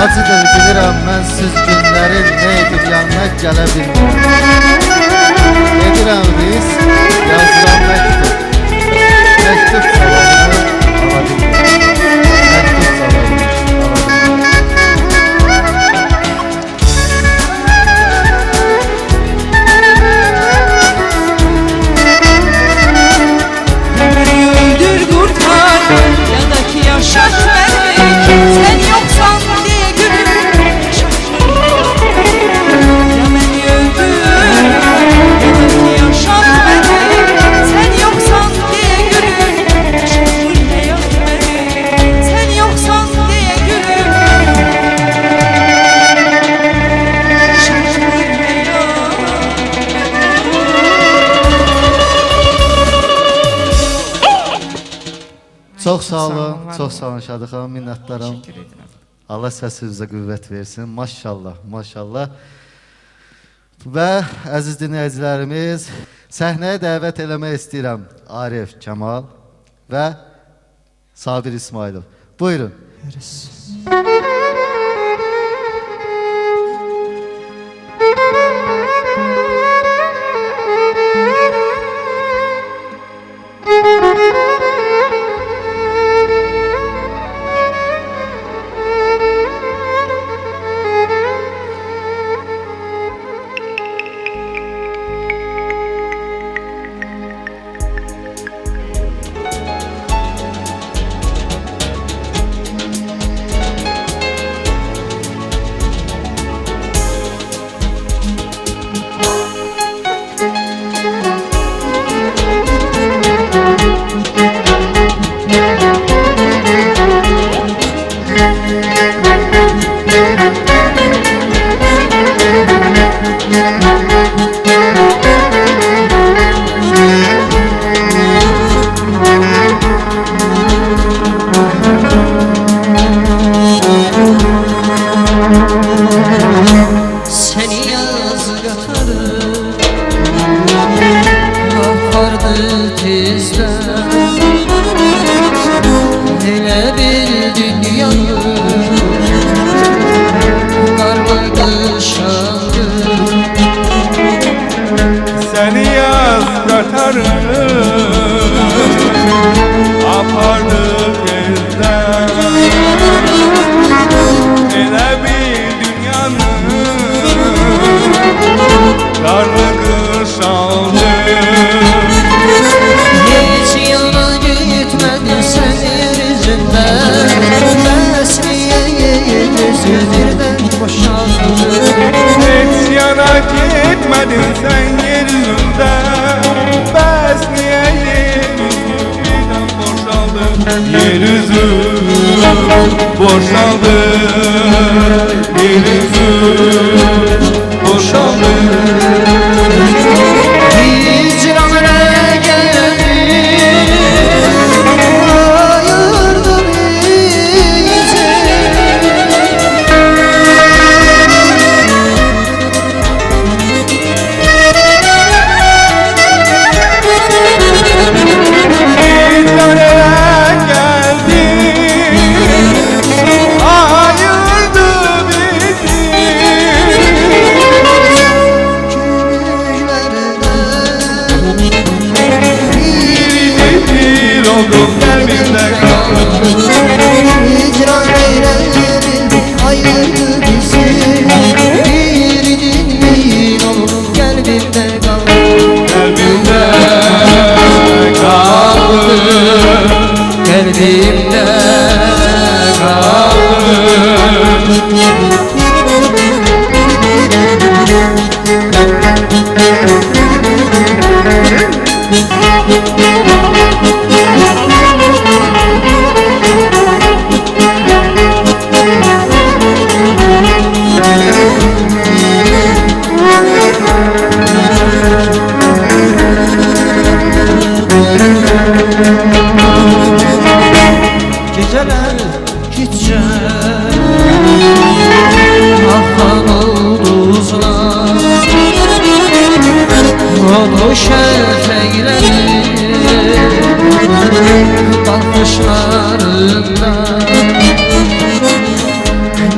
Acıdır bilirəm mən siz günlərin ne edib yanına gələ bilmirəm. Edirəm biz, yazıram məktub. Məktub savabını ala bilmirəm. Məktub savabını ala Beni öldür kurtar ya da ki yaşat beni. Sen yoksan diye gülüm. Ya beni öldür ya da ki yaşat beni. Sen yoksan diye gülüm. Yaşat beni. Sen yoksan diye gülüm. Çox sağ Sağ olun, olun, var çox olun. sağ olun Şadıq xanım, minnətdaram. Teşekkür ederim. Allah səsinizə qüvvət versin. Maşallah, maşallah. Və əziz dinləyicilərimiz, səhnəyə dəvət eləmək istəyirəm Arif Kəmal və Sabir İsmailov. Buyurun. Seni yaz qatarı apardı tezdən. Elə bir dünyanı qarmadı şandı. Seni yaz qatarı apardı tezdən. Elə bir dünyanı karlı kış aldı. Heç yana gitmedin sen yeryüzünden. Mesliye gözlerden boşaldı. Hiç yana gitmedin sen yeryüzünde. Bəs niye yeryüzünden boşaldı? Yeryüzü boşaldı. Yeryüzü boşaldı. Hicran geldi, ayırdı bizi. İzlere geldi, ayırdı bizi.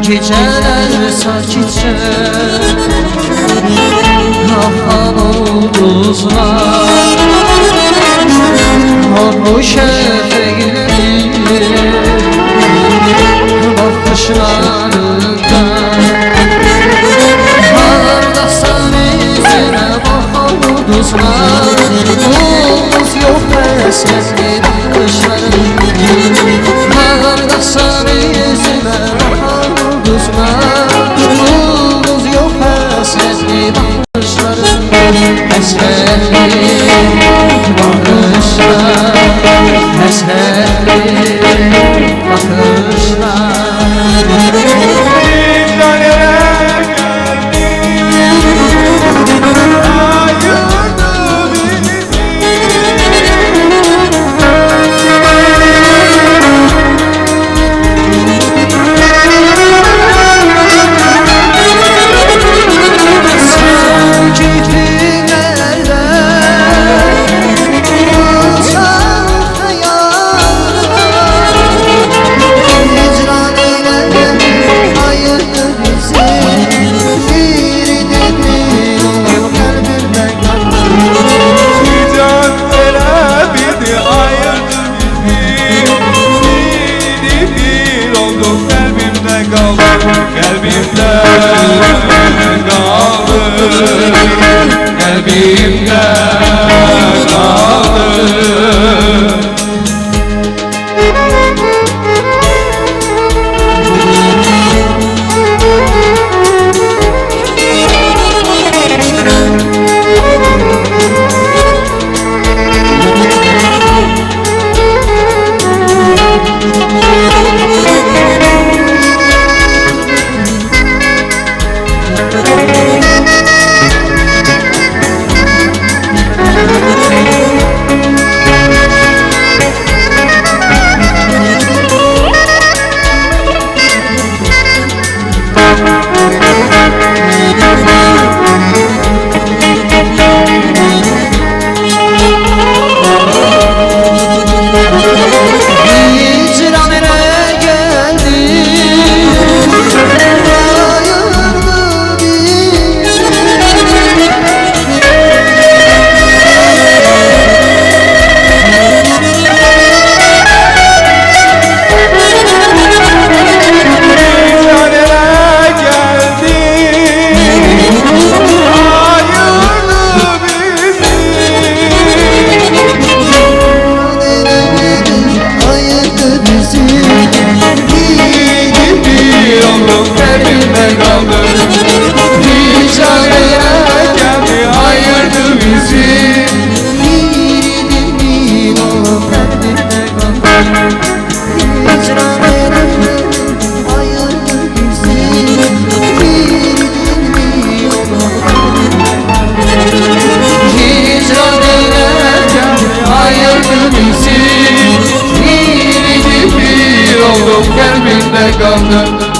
geceler sakitçe Ahan ulduzlar O şefekleri bakışlarında Hardasan yüzüne bakan ulduzlar Ulduz yok esesli bakışlarında Hardasan yüzüne bakan ulduzlar Ulduz yok esesli bakışlarında Esrarli bakışlar Esrarli bakışlar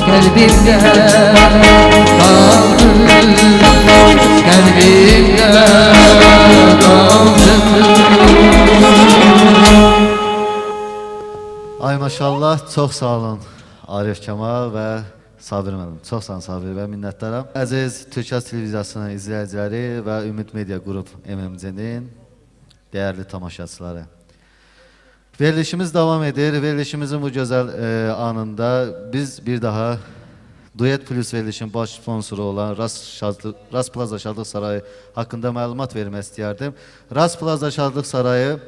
Kalbimde kaldı Kalbimde kaldı Ay maşallah, çox sağ olun Arif Kemal və Sabir müəllim. Çox sağ olun Sabir və minnətdaram. Əziz Türkcell televiziyasının izləyiciləri və Ümid Media Qrup MMC-nin dəyərli tamaşaçıları. Verilişimiz devam edir. Verilişimizin bu güzel anında biz bir daha Duet Plus verilişin baş sponsoru olan Ras Plaza Şadlıq Sarayı hakkında məlumat vermək istəyərdim. Ras Plaza Şadlıq Sarayı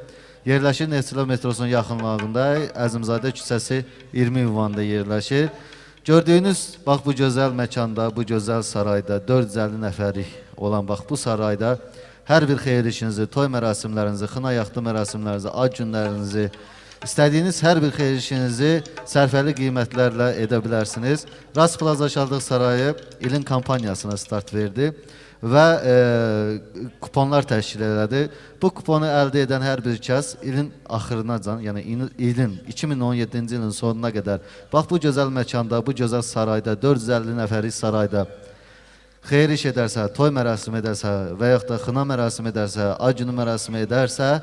yerləşir Neftçilər metrosunun yaxınlığında, Əzimzadə küçəsi 20 ünvanında yerləşir. Gördüyünüz bax bu gözəl məkanda, bu gözəl sarayda 450 nəfərlik olan bax bu sarayda hər bir xeyir işinizi, toy mərasimlərinizi, xına yaxtı mərasimlərinizi, ad günlərinizi, istədiyiniz hər bir xeyir işinizi sərfəli qiymətlərlə edə bilərsiniz. Ras Plaza Şadlıq Sarayı ilin kampaniyasına start verdi və kuponlar təşkil elədi. Bu kuponu əldə edən hər bir kəs ilin axırınacan, yəni ilin 2017-ci ilin sonuna qədər bax bu gözəl məkanda, bu gözəl sarayda, 450 nəfərlik sarayda xeyir iş edərsə, toy mərasimi edərsə və yaxud da xına mərasimi edərsə, ad günü mərasimi edərsə,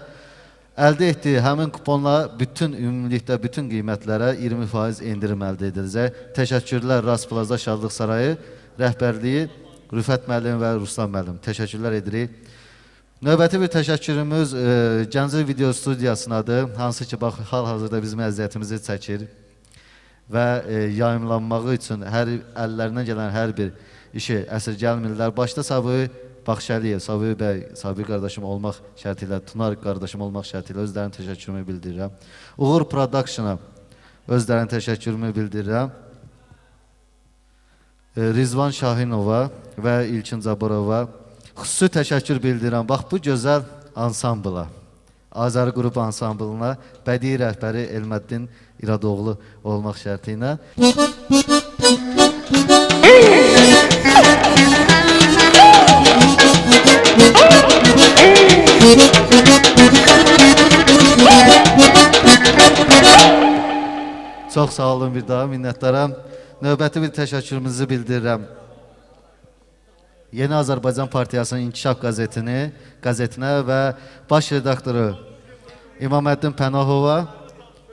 əldə etdiyi həmin kuponla ümumilikdə bütün qiymətlərə 20% endirim əldə ediləcək. Təşəkkürlər Ras Plaza Şadlıq Sarayı rəhbərliyi Rüfət müəllim və Ruslan müəllim. Təşəkkürlər edirik. Növbəti bir təşəkkürümüz Gəncə Video Studiyasınadır. Hansı ki, bax, hal-hazırda bizim əziyyətimizi çəkir və yayımlanmağı üçün əllərindən gələn hər bir işi əsirgəlmirlər. Başda Sabir Baxşəliyev, Sabir bəy, Sabir qardaşım olmaq şərti ilə, Tunar qardaşım olmaq şərti ilə özlərinin təşəkkürümü bildirirəm. Uğur Production'a özlərinin təşəkkürümü bildirirəm. Rizvan Şahinova və İlkin Zaborova xüsusi təşəkkür bildirirəm. Bax, bu gözəl ansambla, Azər Qrup ansamblına bədii rəhbəri Elməddin İradoğlu olmaq şərti ilə. Çox sağ olun bir daha, minnətdaram. Növbəti bir təşəkkürümüzü bildirirəm. Yeni Azərbaycan Partiyasının İnkişaf qəzetinə və baş redaktoru İmaməddin Pənahova,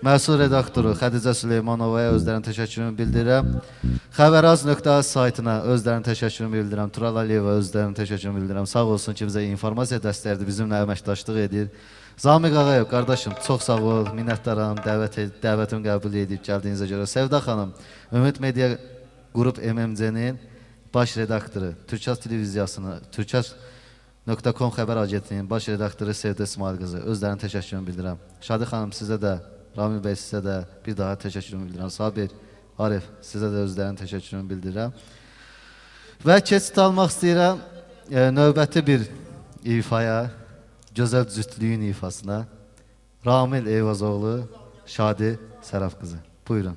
məsul redaktoru Xədicə Süleymanovaya özlərinin təşəkkürümü bildirirəm. Xəbəraz.az saytına özlərinin təşəkkürümü bildirirəm. Tural Aliyeva özlərinin təşəkkürümü bildirirəm. Sağ olsun ki, bizə informasiya dəstəklərdir, bizimlə əməkdaşlıq edir. Zamiq Ağayev, qardaşım, çox sağ ol, minnətdaram, dəvətimi qəbul edib gəldiyinizə görə. Sevda xanım, Ümid Media Qrup MMC-nin baş redaktoru, Türkças televiziyasını, Türkças.com xəbər agentliyinin baş redaktoru Sevda İsmail qızı, özlərinin təşəkkürümü bildirirəm. Şadi xanım, sizə də, Ramil bəy, sizə də bir daha təşəkkürümü bildirirəm. Sabir, Arif, sizə də özlərinin təşəkkürümü bildirirəm. Və keçid almaq istəyirəm növbəti bir ifaya, gözəl cütlüyün ifasına. Ramil Eyvazoğlu, Şadi Səraf qızı. Buyurun.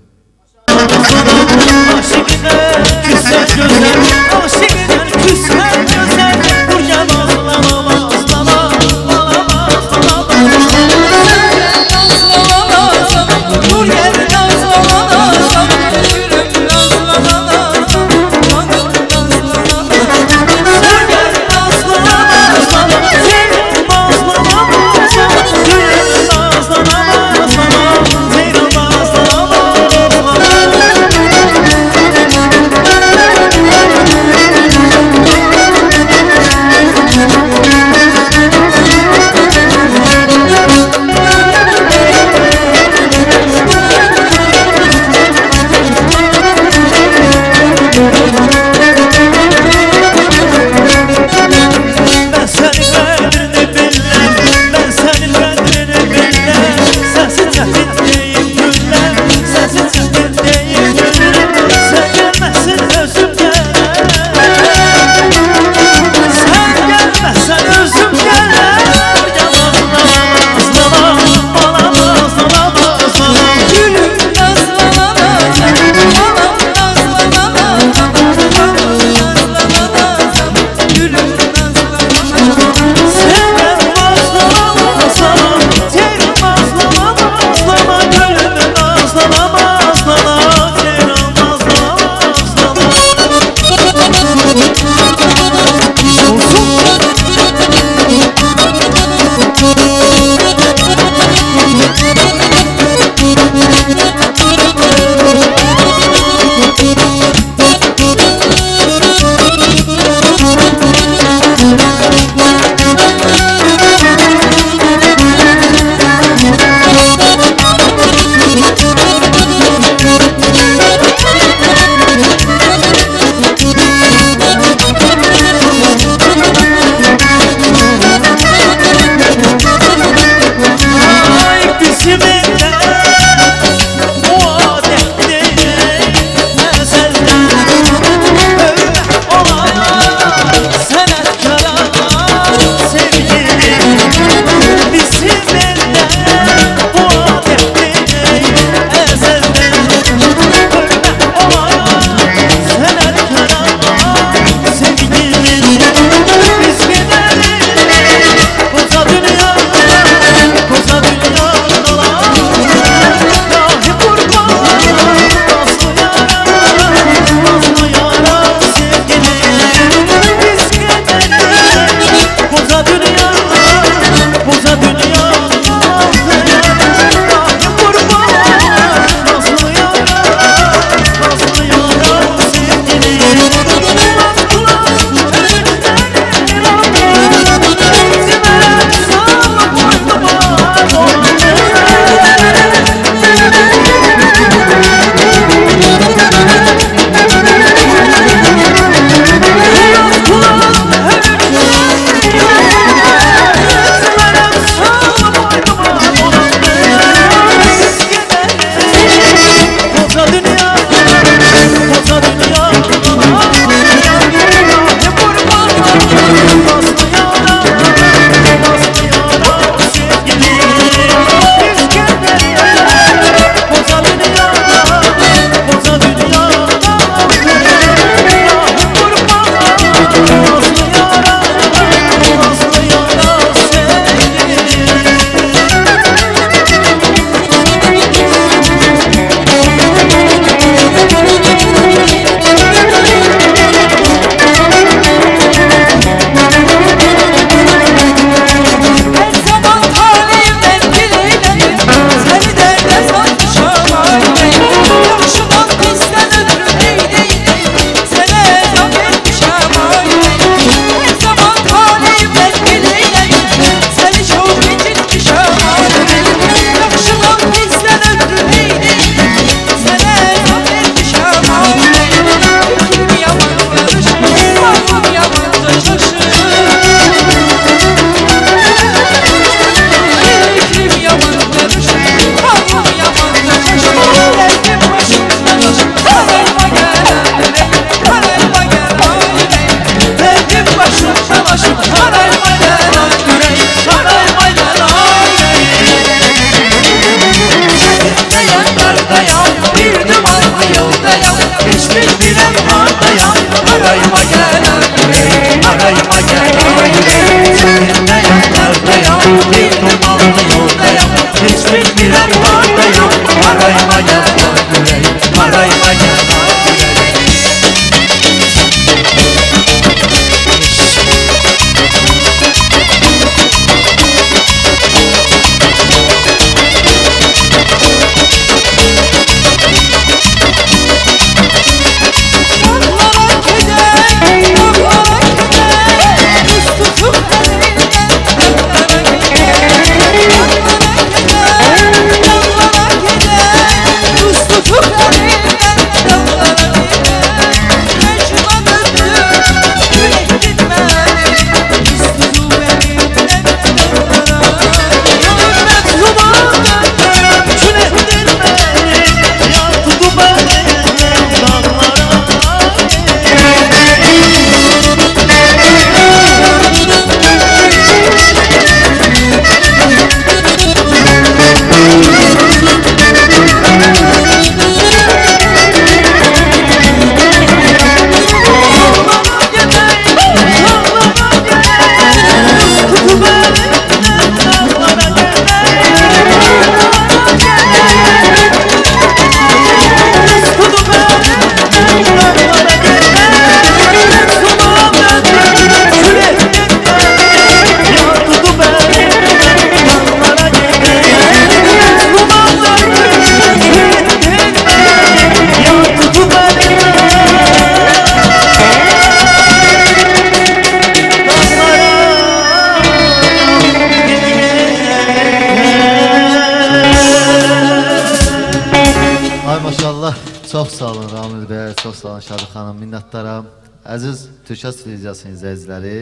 Şadıq xanım, minnətdaram. Əziz Türkcast televiziyasının izləyiciləri,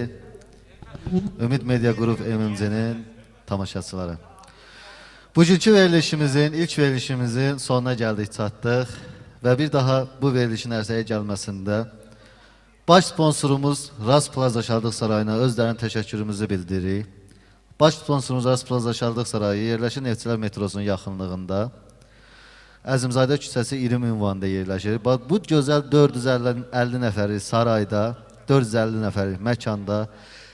Ümid Media Qrup MMC-nin tamaşaçıları. Bugünkü verilişimizin, ilk verilişimizin sonuna gəldik, çatdıq və bir daha bu verilişin ərsəyə gəlməsində baş sponsorumuz Ras Plaza Şadıq Sarayına özlərinin təşəkkürümüzü bildiririk. Baş sponsorumuz Ras Plaza Şadıq Sarayı yerləşir Neftçilər metrosunun yaxınlığında. Əzimzadə küçəsi 20 ünvanında yerləşir. Bu gözəl 450 nəfəri sarayda, 450 nəfəri məkanda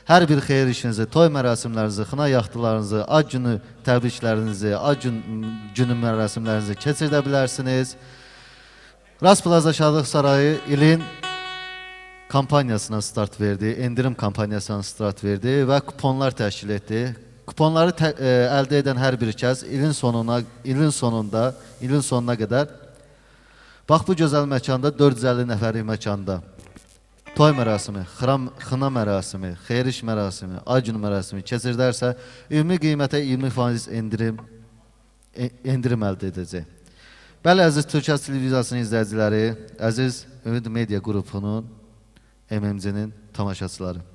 hər bir xeyir işinizi, toy mərasimlərinizi, xına yaxtılarınızı, ad günü təbriklərinizi, ad günü mərasimlərinizi keçirdə bilərsiniz. Ras Plaza Şadıq Sarayı ilin kampaniyasına start verdi, endirim kampaniyasına start verdi və kuponlar təşkil etdi. Kuponları əldə edən hər bir kəs ilin sonuna qədər bax bu gözəl məkanda 450 nəfərlik məkanda toy mərasimi, xına mərasimi, xeyir iş mərasimi, ad günü mərasimi keçirdərsə ümumi qiymətə 20% endirim əldə edəcək. Bəli, əziz Türkcast televiziyasının izləyiciləri, əziz Ümid Media Qrupunun MMC-nin tamaşaçıları.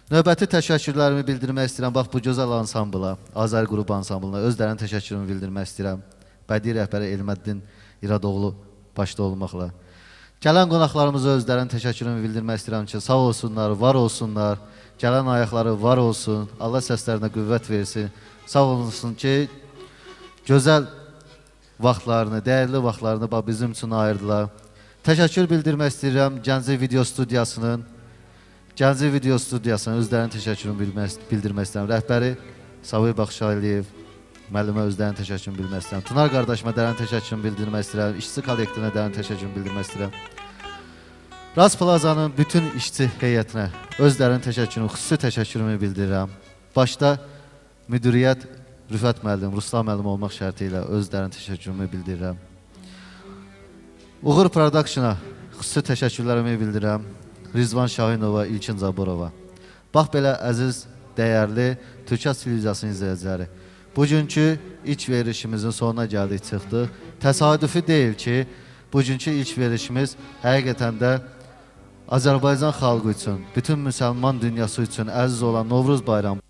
Növbəti təşəkkürlərimi bildirmək istəyirəm. Bax, bu gözəl ansambla, Azər Qrup ansamblına özlərinin təşəkkürümü bildirmək istəyirəm. Bədii rəhbəri Elməddin İradoğlu başda olmaqla. Gələn qonaqlarımıza özlərinin təşəkkürümü bildirmək istəyirəm ki, sağ olsunlar, var olsunlar. Gələn ayaqları var olsun. Allah səslərinə qüvvət versin. Sağ olsun ki, gözəl vaxtlarını, dəyərli vaxtlarını bizim üçün ayırdılar. Təşəkkür bildirmək istəyirəm Gəncə Video Studiyasının özlərinin təşəkkürünü bildirmək istəyirəm. Rəhbəri Savoy Baxşaliyev müəllimə özlərinin təşəkkürünü bildirmək istəyirəm. Tunar qardaşıma dərin təşəkkürünü bildirmək istəyirəm. İşçi kollektivinə dərin təşəkkürünü bildirmək istəyirəm. Ras Plazanın bütün işçi heyətinə özlərinin təşəkkürünü, xüsusi təşəkkürümü bildirirəm. Başda müdiriyyət Rüfət müəllim, Ruslan müəllim olmaq şərti ilə özlərinin təşəkkürümü bildirirəm. Uğur Production'a xüsusi təşəkkürlərimi bildirirəm. Rizvan Şahinova, İlkin Zaborova. Bax belə əziz, dəyərli Türkcast televiziyasının izləyiciləri. Bugünkü ilk verilişimizin sonuna gəldik, çıxdıq. Təsadüfi deyil ki, bugünkü ilk verilişimiz həqiqətən də Azərbaycan xalqı üçün, bütün müsəlman dünyası üçün əziz olan Novruz bayramı,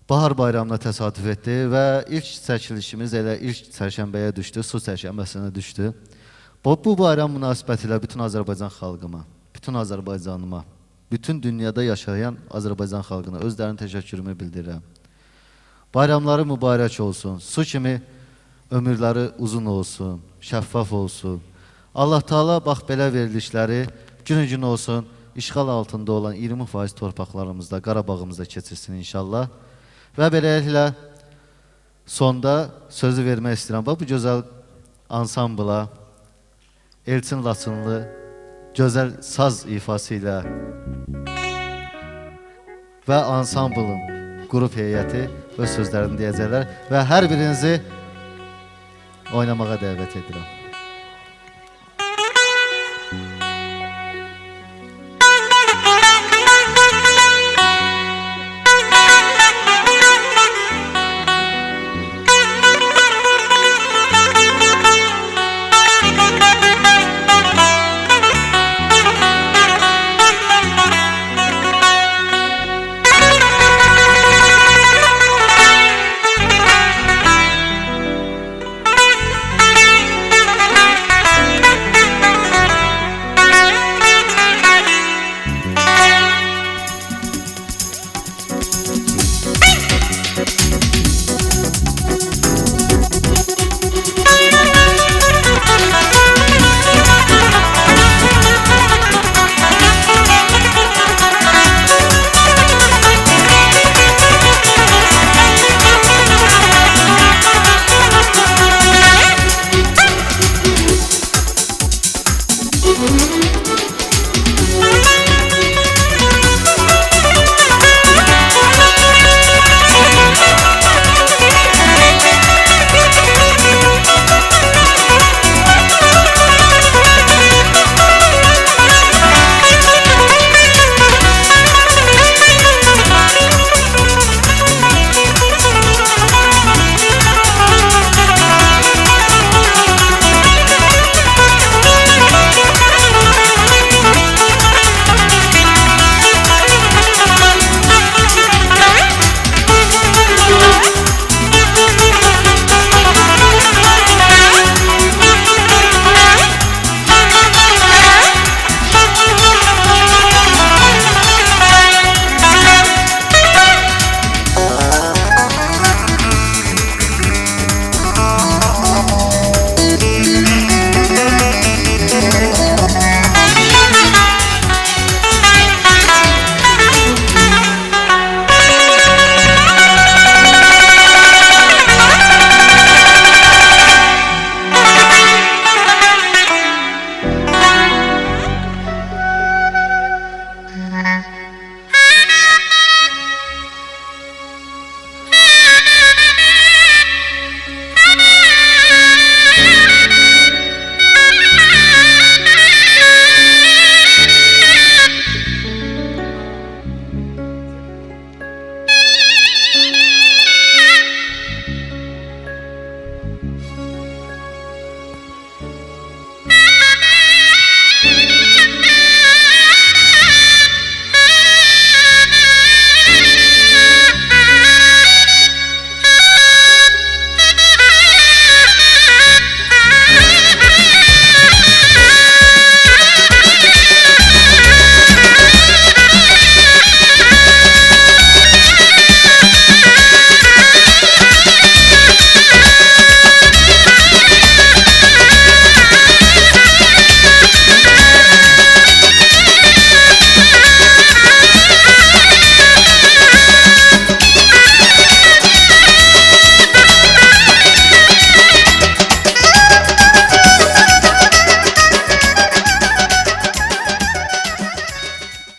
Bahar bayramına təsadüf etdi və ilk çəkilişimiz elə ilk çərşənbəyə düşdü, su çərşənbəsinə düşdü. Bu bayram münasibəti ilə bütün Azərbaycan xalqıma, bütün Azərbaycanıma, bütün dünyada yaşayan Azərbaycan xalqına özlərinin təşəkkürümü bildirirəm. Bayramları mübarək olsun, su kimi ömürləri uzun olsun, şəffaf olsun. Allah Taala bax belə verilişləri günü-gün olsun, işğal altında olan 20% torpaqlarımızda, Qarabağımızda keçirsin inşallah. Və beləliklə sonda sözü vermək istəyirəm. Bax bu gözəl ansambla Elçin Laçınlı gözəl saz ifası ilə və ansamblın qrup heyəti öz sözlərini deyəcəklər və hər birinizi oynamağa dəvət edirəm.